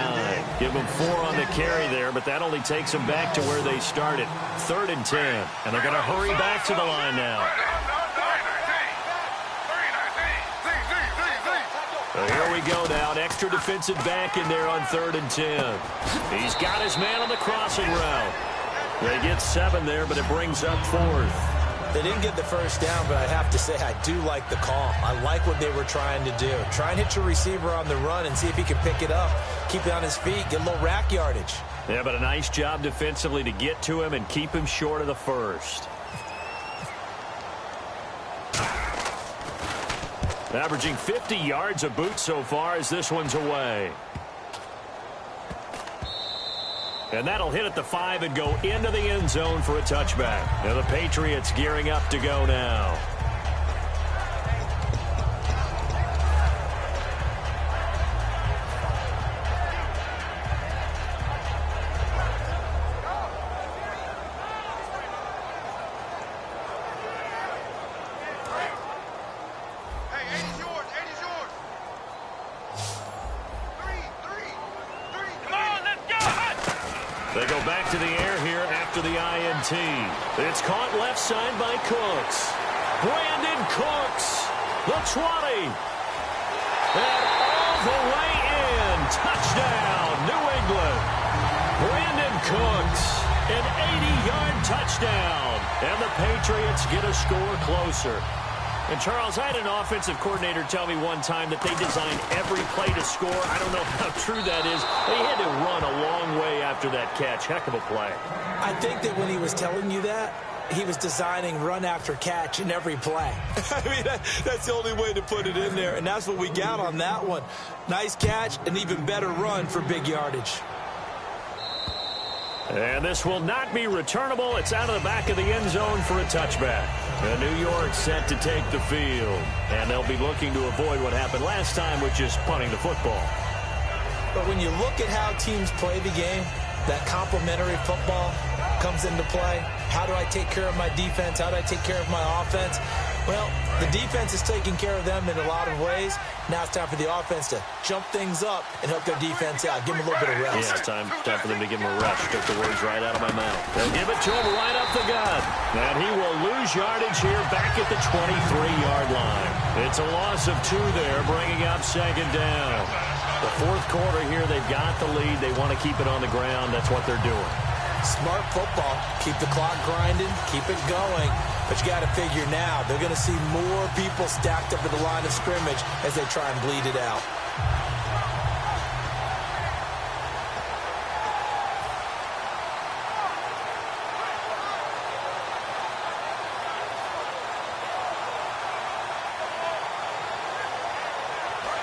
Give him 4 on the carry there, but that only takes them back to where they started. 3rd and 10. And they're going to hurry back to the line now. So here we go now. An extra defensive back in there on 3rd and 10. He's got his man on the crossing route. They get 7 there, but it brings up 4th. They didn't get the first down, but I have to say I do like the call. I like what they were trying to do. Try and hit your receiver on the run and see if he can pick it up, keep it on his feet, get a little rack yardage. Yeah, but a nice job defensively to get to him and keep him short of the first. Averaging 50 yards a boot so far as this one's away. And that'll hit at the 5 and go into the end zone for a touchback. Now the Patriots gearing up to go now. They go back to the air here after the INT. It's caught left side by Cooks. Brandon Cooks, the 20. And all the way in. Touchdown, New England. Brandon Cooks, an 80-yard touchdown. And the Patriots get a score closer. And, Charles, I had an offensive coordinator tell me one time that they design every play to score. I don't know how true that is. They had to run a long way after that catch. Heck of a play. I think that when he was telling you that, he was designing run after catch in every play. I mean, that's the only way to put it in there, and that's what we got on that one. Nice catch, an even better run for big yardage. And this will not be returnable. It's out of the back of the end zone for a touchback. And New York set to take the field. And they'll be looking to avoid what happened last time, which is punting the football. But when you look at how teams play the game, that complementary football comes into play. How do I take care of my defense? How do I take care of my offense? Well, the defense is taking care of them in a lot of ways. Now it's time for the offense to jump things up and help their defense out. Give them a little bit of rest. Yeah, it's time for them to give him a rest. Took the words right out of my mouth. They'll give it to him right up the gut. And he will lose yardage here back at the 23-yard line. It's a loss of 2 there, bringing up second down. The fourth quarter here, they've got the lead. They want to keep it on the ground. That's what they're doing. Smart football. Keep the clock grinding. Keep it going. But you got to figure now, they're going to see more people stacked up at the line of scrimmage as they try and bleed it out.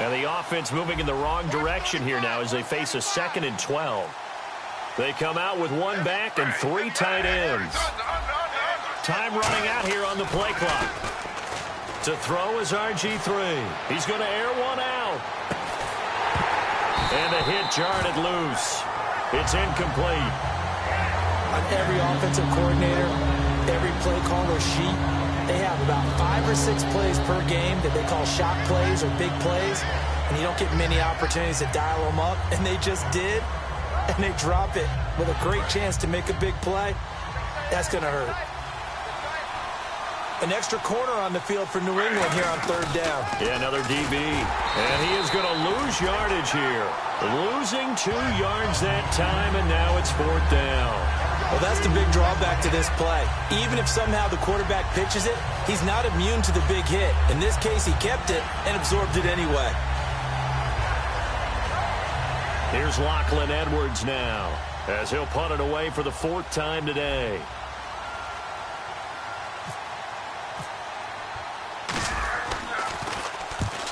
And the offense moving in the wrong direction here now as they face a 2nd and 12. They come out with 1 back and 3 tight ends. Time running out here on the play clock. To throw is RG3. He's going to air one out. And the hit jarred it loose. It's incomplete. On every offensive coordinator, every play caller sheet, they have about 5 or 6 plays per game that they call shot plays or big plays. And you don't get many opportunities to dial them up. And they just did. And they drop it with a great chance to make a big play. That's going to hurt. An extra corner on the field for New England here on 3rd down. Yeah, another DB. And he is going to lose yardage here. Losing 2 yards that time, and now it's 4th down. Well, that's the big drawback to this play. Even if somehow the quarterback pitches it, he's not immune to the big hit. In this case, he kept it and absorbed it anyway. Here's Lachlan Edwards now, as he'll punt it away for the 4th time today.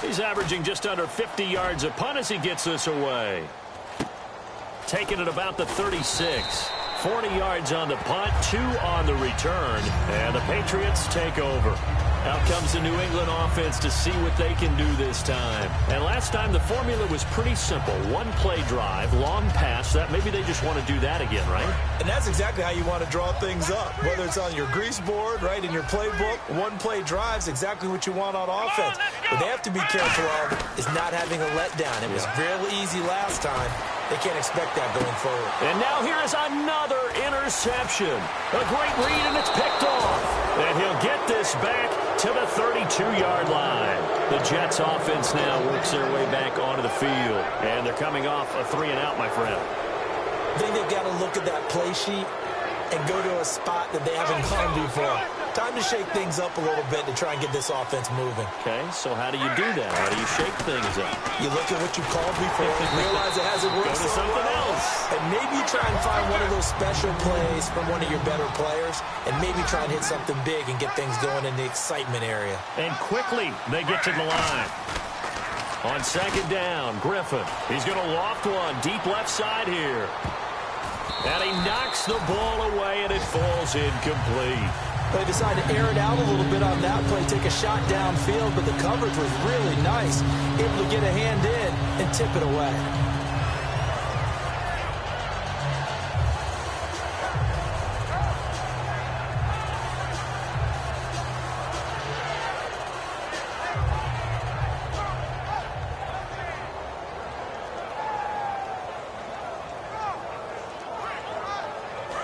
He's averaging just under 50 yards a punt as he gets this away. Taking it about the 36. 40 yards on the punt, 2 on the return, and the Patriots take over. Out comes the New England offense to see what they can do this time. And last time, the formula was pretty simple. 1-play drive, long pass. That maybe they just want to do that again, right? And that's exactly how you want to draw things up. Whether it's on your grease board, right, in your playbook, 1-play drive's exactly what you want on offense. What they have to be careful of is not having a letdown. It was real easy last time. They can't expect that going forward. And now here is another interception. A great read, and it's picked off. And he'll get this back to the 32-yard line. The Jets offense now works their way back onto the field. And they're coming off a 3-and-out, my friend. I think they've got to look at that play sheet and go to a spot that they haven't gone before. Time to shake things up a little bit to try and get this offense moving. Okay, so how do you do that? How do you shake things up? You look at what you called before and realize it hasn't worked. Go to something else. And maybe you try and find one of those special plays from one of your better players, and maybe try and hit something big and get things going in the excitement area. And quickly, they get to the line. On 2nd down, Griffin. He's going to loft one deep left side here. And he knocks the ball away, and it falls incomplete. They decided to air it out a little bit on that play, take a shot downfield, but the coverage was really nice. Able to get a hand in and tip it away.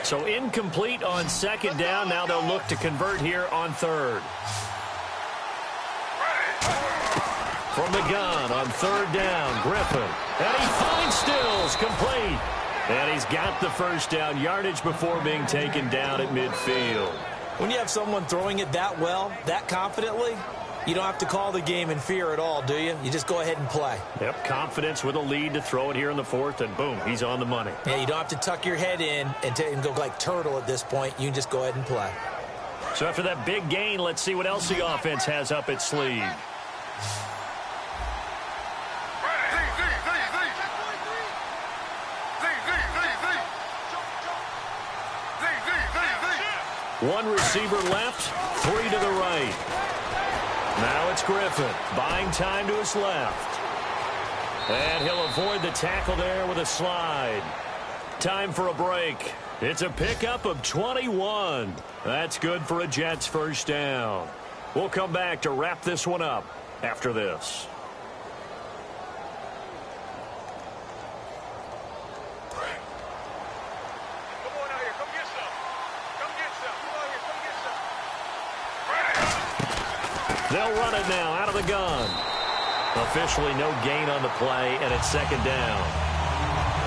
So incomplete on 2nd down. Now they'll look to convert here on 3rd. From the gun on 3rd down, Griffin. And he finds Stills, complete. And he's got the 1st down, yardage before being taken down at midfield. When you have someone throwing it that well, that confidently, you don't have to call the game in fear at all, do you? You just go ahead and play. Yep, confidence with a lead to throw it here in the 4th, and boom, he's on the money. Yeah, you don't have to tuck your head in and go like turtle at this point. You can just go ahead and play. So after that big gain, let's see what else the offense has up its sleeve. One receiver left, 3 to the right. Now it's Griffin, buying time to his left. And he'll avoid the tackle there with a slide. Time for a break. It's a pickup of 21. That's good for a Jets 1st down. We'll come back to wrap this one up after this. They'll run it now out of the gun. Officially no gain on the play, and it's second down.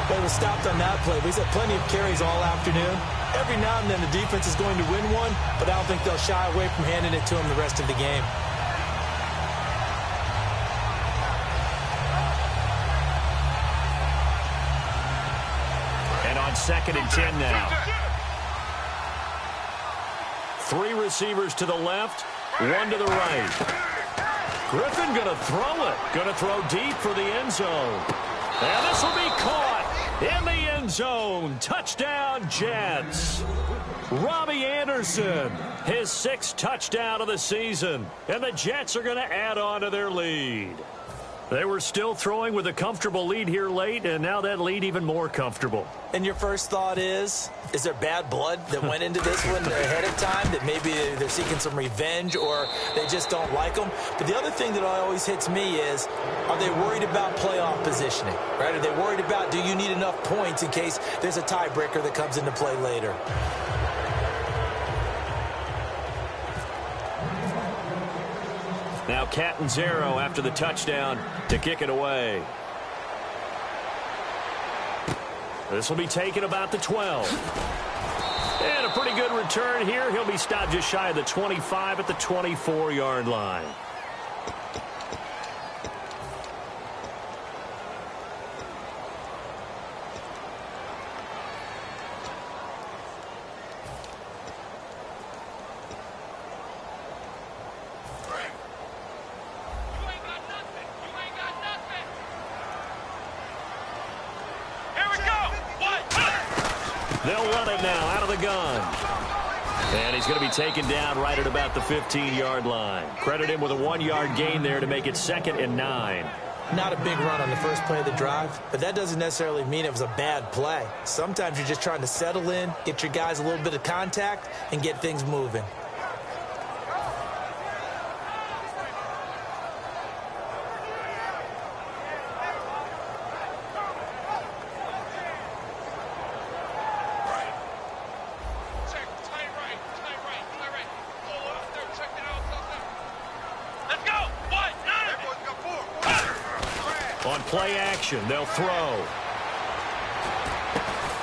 They were stopped on that play. We've had plenty of carries all afternoon. Every now and then the defense is going to win one, but I don't think they'll shy away from handing it to them the rest of the game. And on 2nd and 10 now. 3 receivers to the left, 1 to the right. Griffin going to throw it. Going to throw deep for the end zone. And this will be caught in the end zone. Touchdown, Jets. Robbie Anderson, his 6th touchdown of the season. And the Jets are going to add on to their lead. They were still throwing with a comfortable lead here late, and now that lead even more comfortable. And your first thought is there bad blood that went into this one ahead of time, that maybe they're seeking some revenge or they just don't like them? But the other thing that always hits me is, are they worried about playoff positioning, right? Are they worried about, do you need enough points in case there's a tiebreaker that comes into play later? Now Catanzaro after the touchdown to kick it away. This will be taken about the 12. And a pretty good return here. He'll be stopped just shy of the 25 at the 24-yard line. They'll run it now out of the gun. And he's going to be taken down right at about the 15-yard line. Credit him with a 1-yard gain there to make it 2nd and 9. Not a big run on the first play of the drive, but that doesn't necessarily mean it was a bad play. Sometimes you're just trying to settle in, get your guys a little bit of contact, and get things moving. On play action, they'll throw.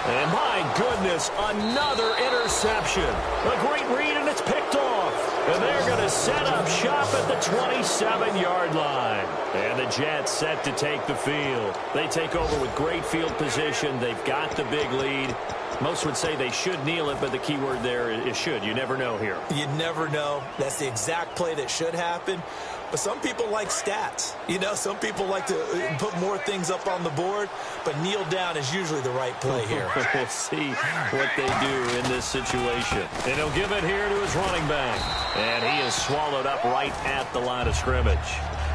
And my goodness, another interception. A great read, and it's picked off. And they're going to set up shop at the 27-yard line. And the Jets set to take the field. They take over with great field position. They've got the big lead. Most would say they should kneel it, but the key word there is should. You never know here. You never know. That's the exact play that should happen. But some people like stats. You know, some people like to put more things up on the board, but kneel down is usually the right play here. We'll see what they do in this situation. And he'll give it here to his running back. And he is swallowed up right at the line of scrimmage.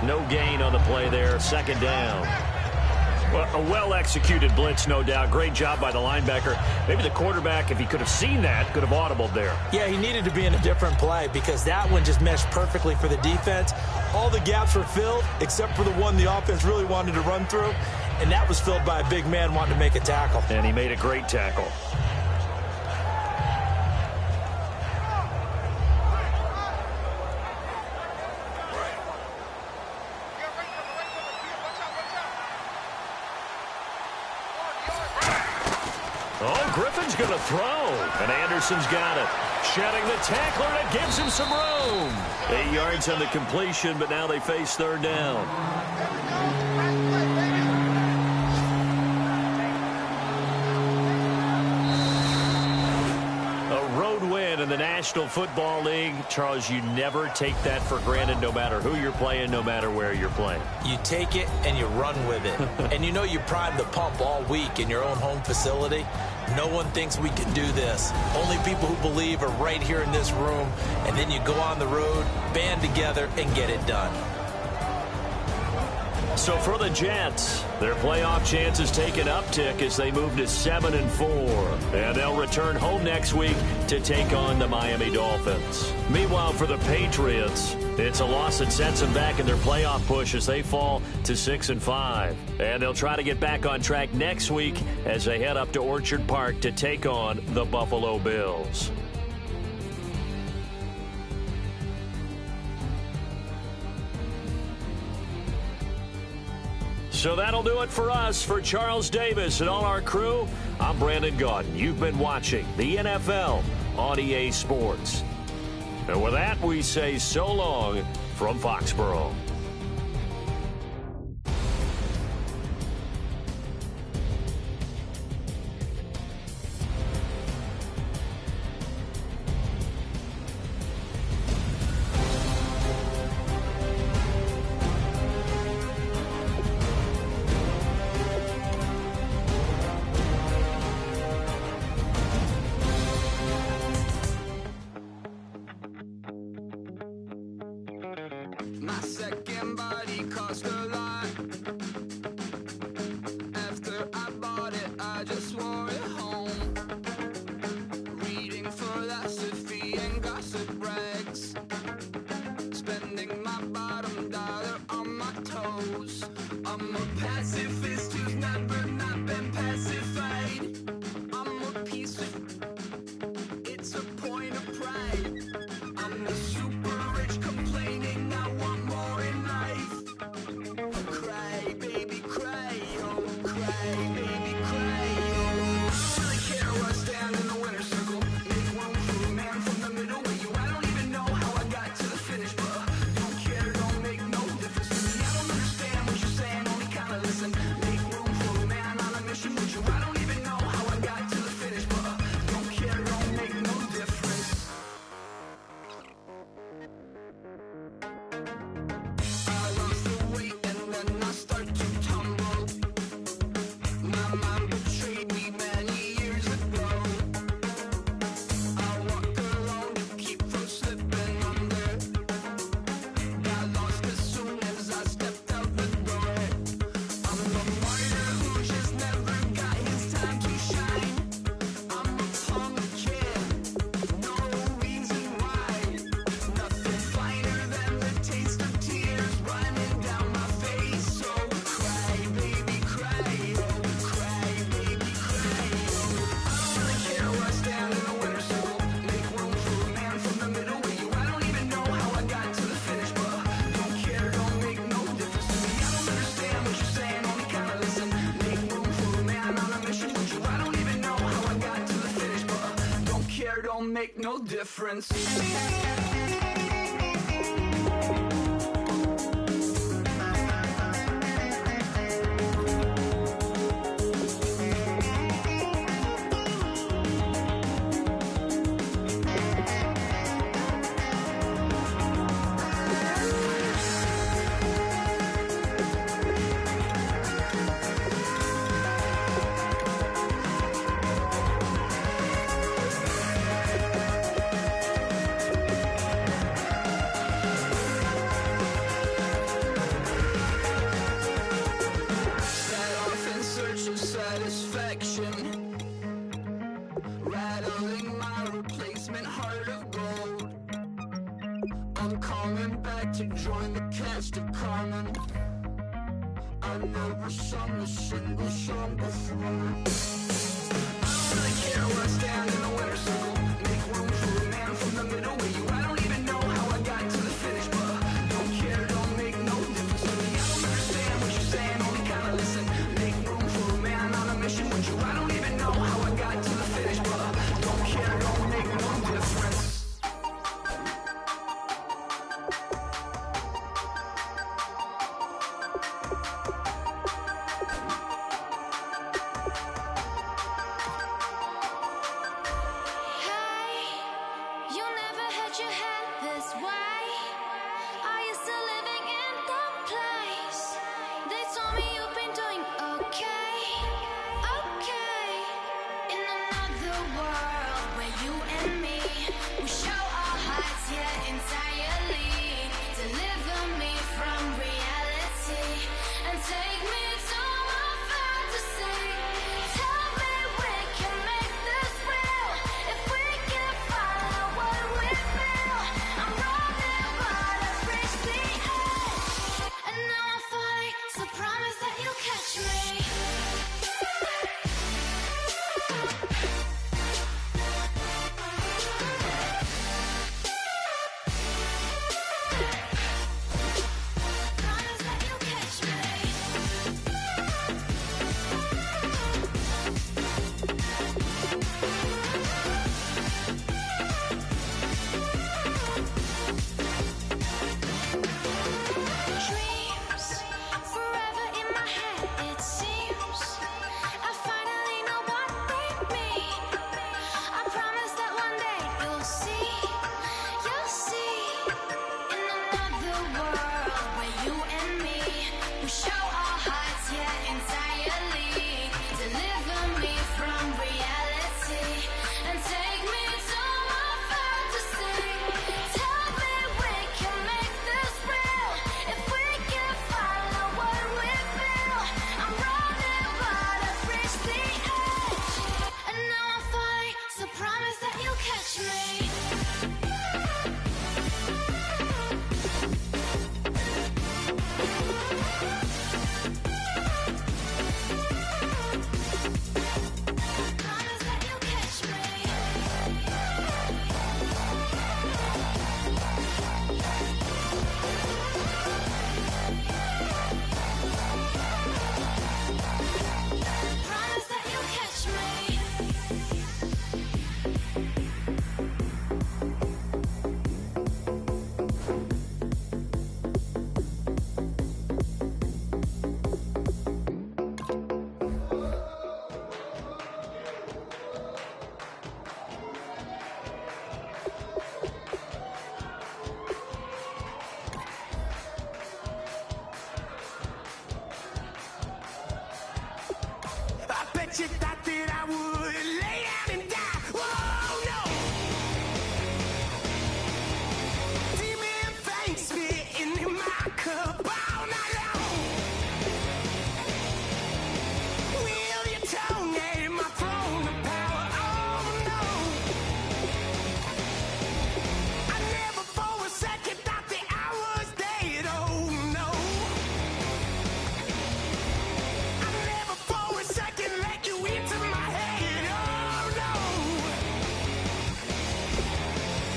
No gain on the play there. 2nd down. Well, a well-executed blitz, no doubt. Great job by the linebacker. Maybe the quarterback, if he could have seen that, could have audibled there. Yeah, he needed to be in a different play because that one just meshed perfectly for the defense. All the gaps were filled except for the one the offense really wanted to run through, and that was filled by a big man wanting to make a tackle. And he made a great tackle. Oh, Griffin's going to throw, and Anderson's got it. Shedding the tackler, and it gives him some room. 8 yards on the completion, but now they face 3rd down. A road win in the National Football League. Charles, you never take that for granted no matter who you're playing, no matter where you're playing. You take it and you run with it. And you know you primed the pump all week in your own home facility. No one thinks we can do this. Only people who believe are right here in this room. And then you go on the road, band together, and get it done. So for the Jets, their playoff chances take an uptick as they move to 7-4. And they'll return home next week to take on the Miami Dolphins. Meanwhile, for the Patriots, it's a loss that sets them back in their playoff push as they fall to 6-5. And they'll try to get back on track next week as they head up to Orchard Park to take on the Buffalo Bills. So that'll do it for us. For Charles Davis and all our crew, I'm Brandon Gaudin. You've been watching the NFL on EA Sports. And with that, we say so long from Foxborough. My second body cost a lot. After I bought it, I just wore it home. Reading philosophy and gossip rags. Spending my bottom dollar on my toes. I'm a pacifist who's never not been pacified. I'm a piece of... It's a point of pride. I'm the super rich complaining I want more in life. Cry, baby, cry, oh, cry, baby, cry, oh. I don't really care where I stand in the winner's circle. Make room for a man from the middle with you. I don't even know how I got to the finish, but don't care, don't make no difference to me. I don't understand what you're saying, only kinda listen. Make room for a man on a mission with you. I don't even know how I got to the finish, but don't care, don't make no difference. I lost the weight and then I start to tumble. My mind betrayed me many years ago. I walk alone to keep from slipping under. Got lost as soon as I stepped out the door. I'm a martyr who just never got his time to shine. I'm a punk kid, no reason why. Nothing finer than the taste of tears running down my face. So cry, baby, cry, oh, cry, baby, cry, oh. I don't really care where I stand in the winner's circle. Make room for a man from the middle with you. I don't even know how I got to the finish, but don't care, don't make no difference to me. I don't understand what you're saying, only kinda listen. Make room for a man on a mission with you. I don't even know how I got to the finish, but don't care, don't make no difference. Set off in search of satisfaction, rattling my replacement heart of gold. I'm coming back to join the cast of Carmen. I never sung a single song before. I don't really care where I stand in the winner's circle. Make room for a man from the middle with you. I don't even know how I got to the finish, but don't care, don't make no difference to me. I don't understand what you're saying, only kinda listen. Make room for a man on a mission with you. I don't even know how I got to the finish, but don't care, don't make no difference. cup all night long. Will your tongue and my throne of power? Oh no. I never for a second thought that I was dead. Oh no. I never for a second let you into my head. Oh no.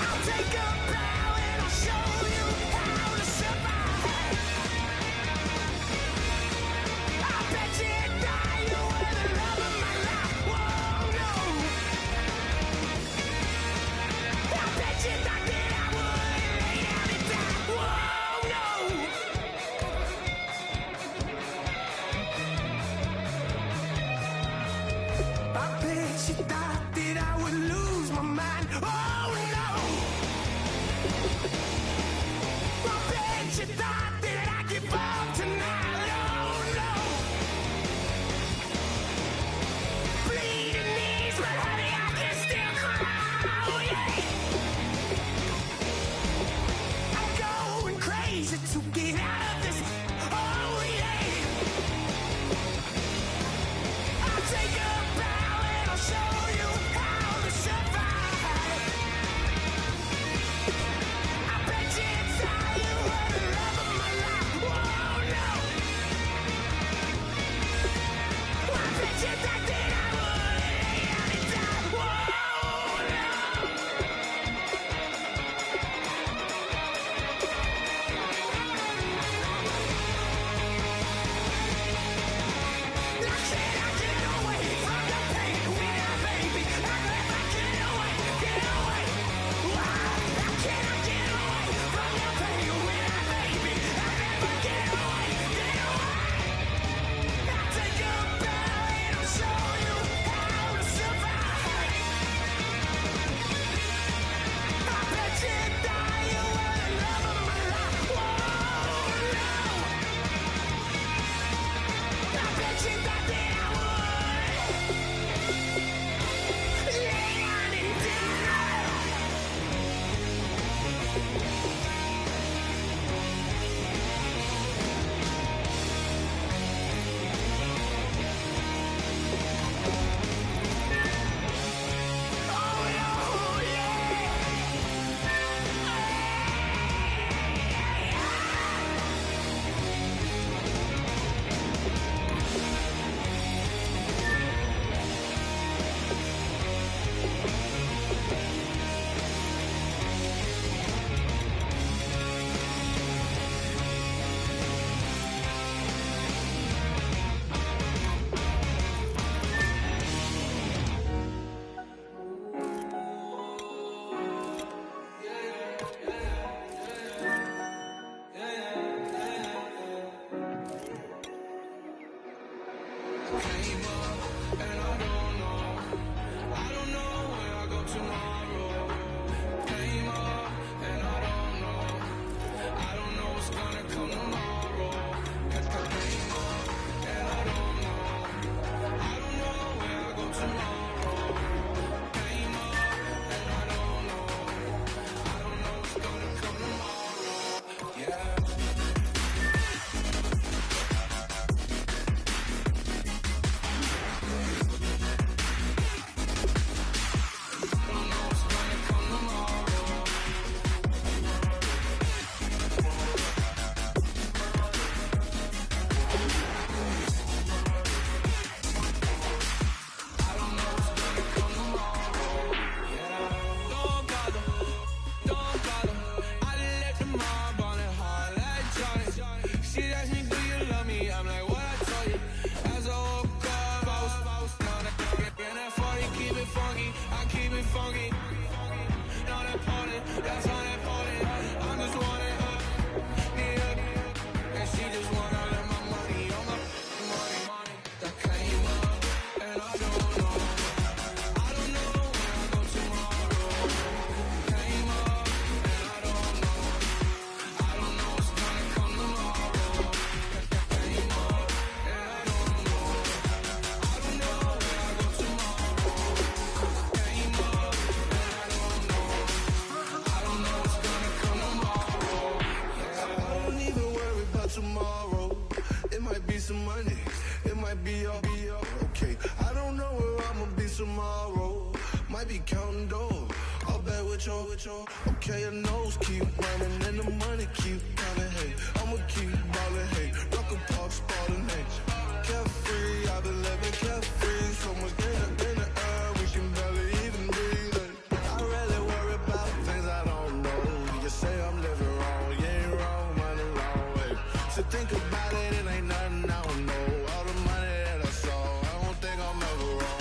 I'll take a bow and I'll show you how to survive. I bet you die, you were the love of my life. Whoa, no. I bet you thought that I would lay down and die. Whoa, no. I bet you thought that I would lose my mind. Oh no. I bet you thought that I'd give up tonight. Oh no. Bleeding knees, but honey, I can still cry. Oh yeah. I'm going crazy to get out of this. Oh yeah. I'll take a bow and I'll show you how to survive. I bet you die, you were the love of my life. Whoa, no. I bet you thought that I would lay down and die. Whoa, no. I cannot get away from the pain when I, baby. I never get away, get away. Why? I cannot get away from the pain when I, baby. I never get away, get away. I'll take a bow and I'll show you how to survive. I bet you die, you were the love of my life. Whoa, no. I bet you thought that I would lay down and die. Oh no, yeah. about tomorrow. It might be some money, it might be all okay. I don't know where I'ma be tomorrow. Might be counting dough. I'll bet with your. Okay, your nose keep running and the money keep coming. Hey, I'ma keep ballin'. Hey, rock a park, spallin'. Hey, carefree, I've been living carefree. So much in the air, we can barely even breathe. Hey, I really worry about things I don't know. You say I'm living wrong, you ain't wrong, money long way. So think about it, it ain't nothing I don't know. All the money that I saw, I don't think I'm ever wrong.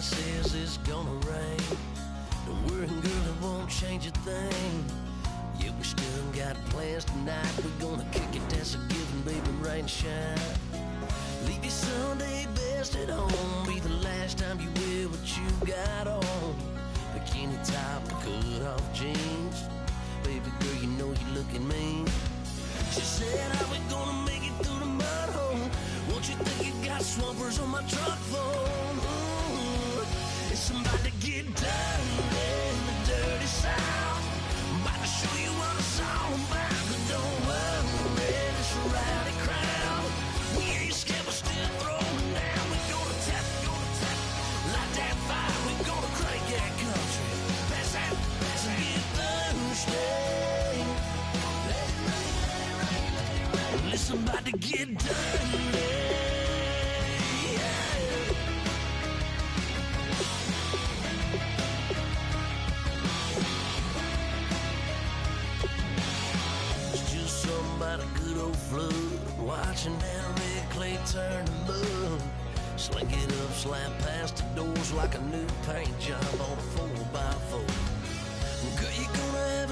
says it's gonna rain. Don't worry, girl, it won't change a thing. Yeah, we still got plans tonight. We're gonna kick it, that's a given, baby, rain and shine. Leave your Sunday best at home. Be the last time you wear what you got on. Bikini top, cut off jeans. Baby girl, you know you looking mean. She said, how we gonna make it through the mud hole? Won't you think you got swampers on my truck phone? Ooh, it's about to get dirty in the dirty South. I'm about to show you what it's all about. But don't worry, it's a rowdy crowd. We ain't scared, but still throwing down. We gonna tap, light that fire. We gonna crank that country. Pass out, and get thirsty. Let it rain. Listen, about to get dirty. About a good old flood, watching that red clay turn to mud. Slink it up, slap past the doors like a new paint job on a 4x4. Girl, you're gonna have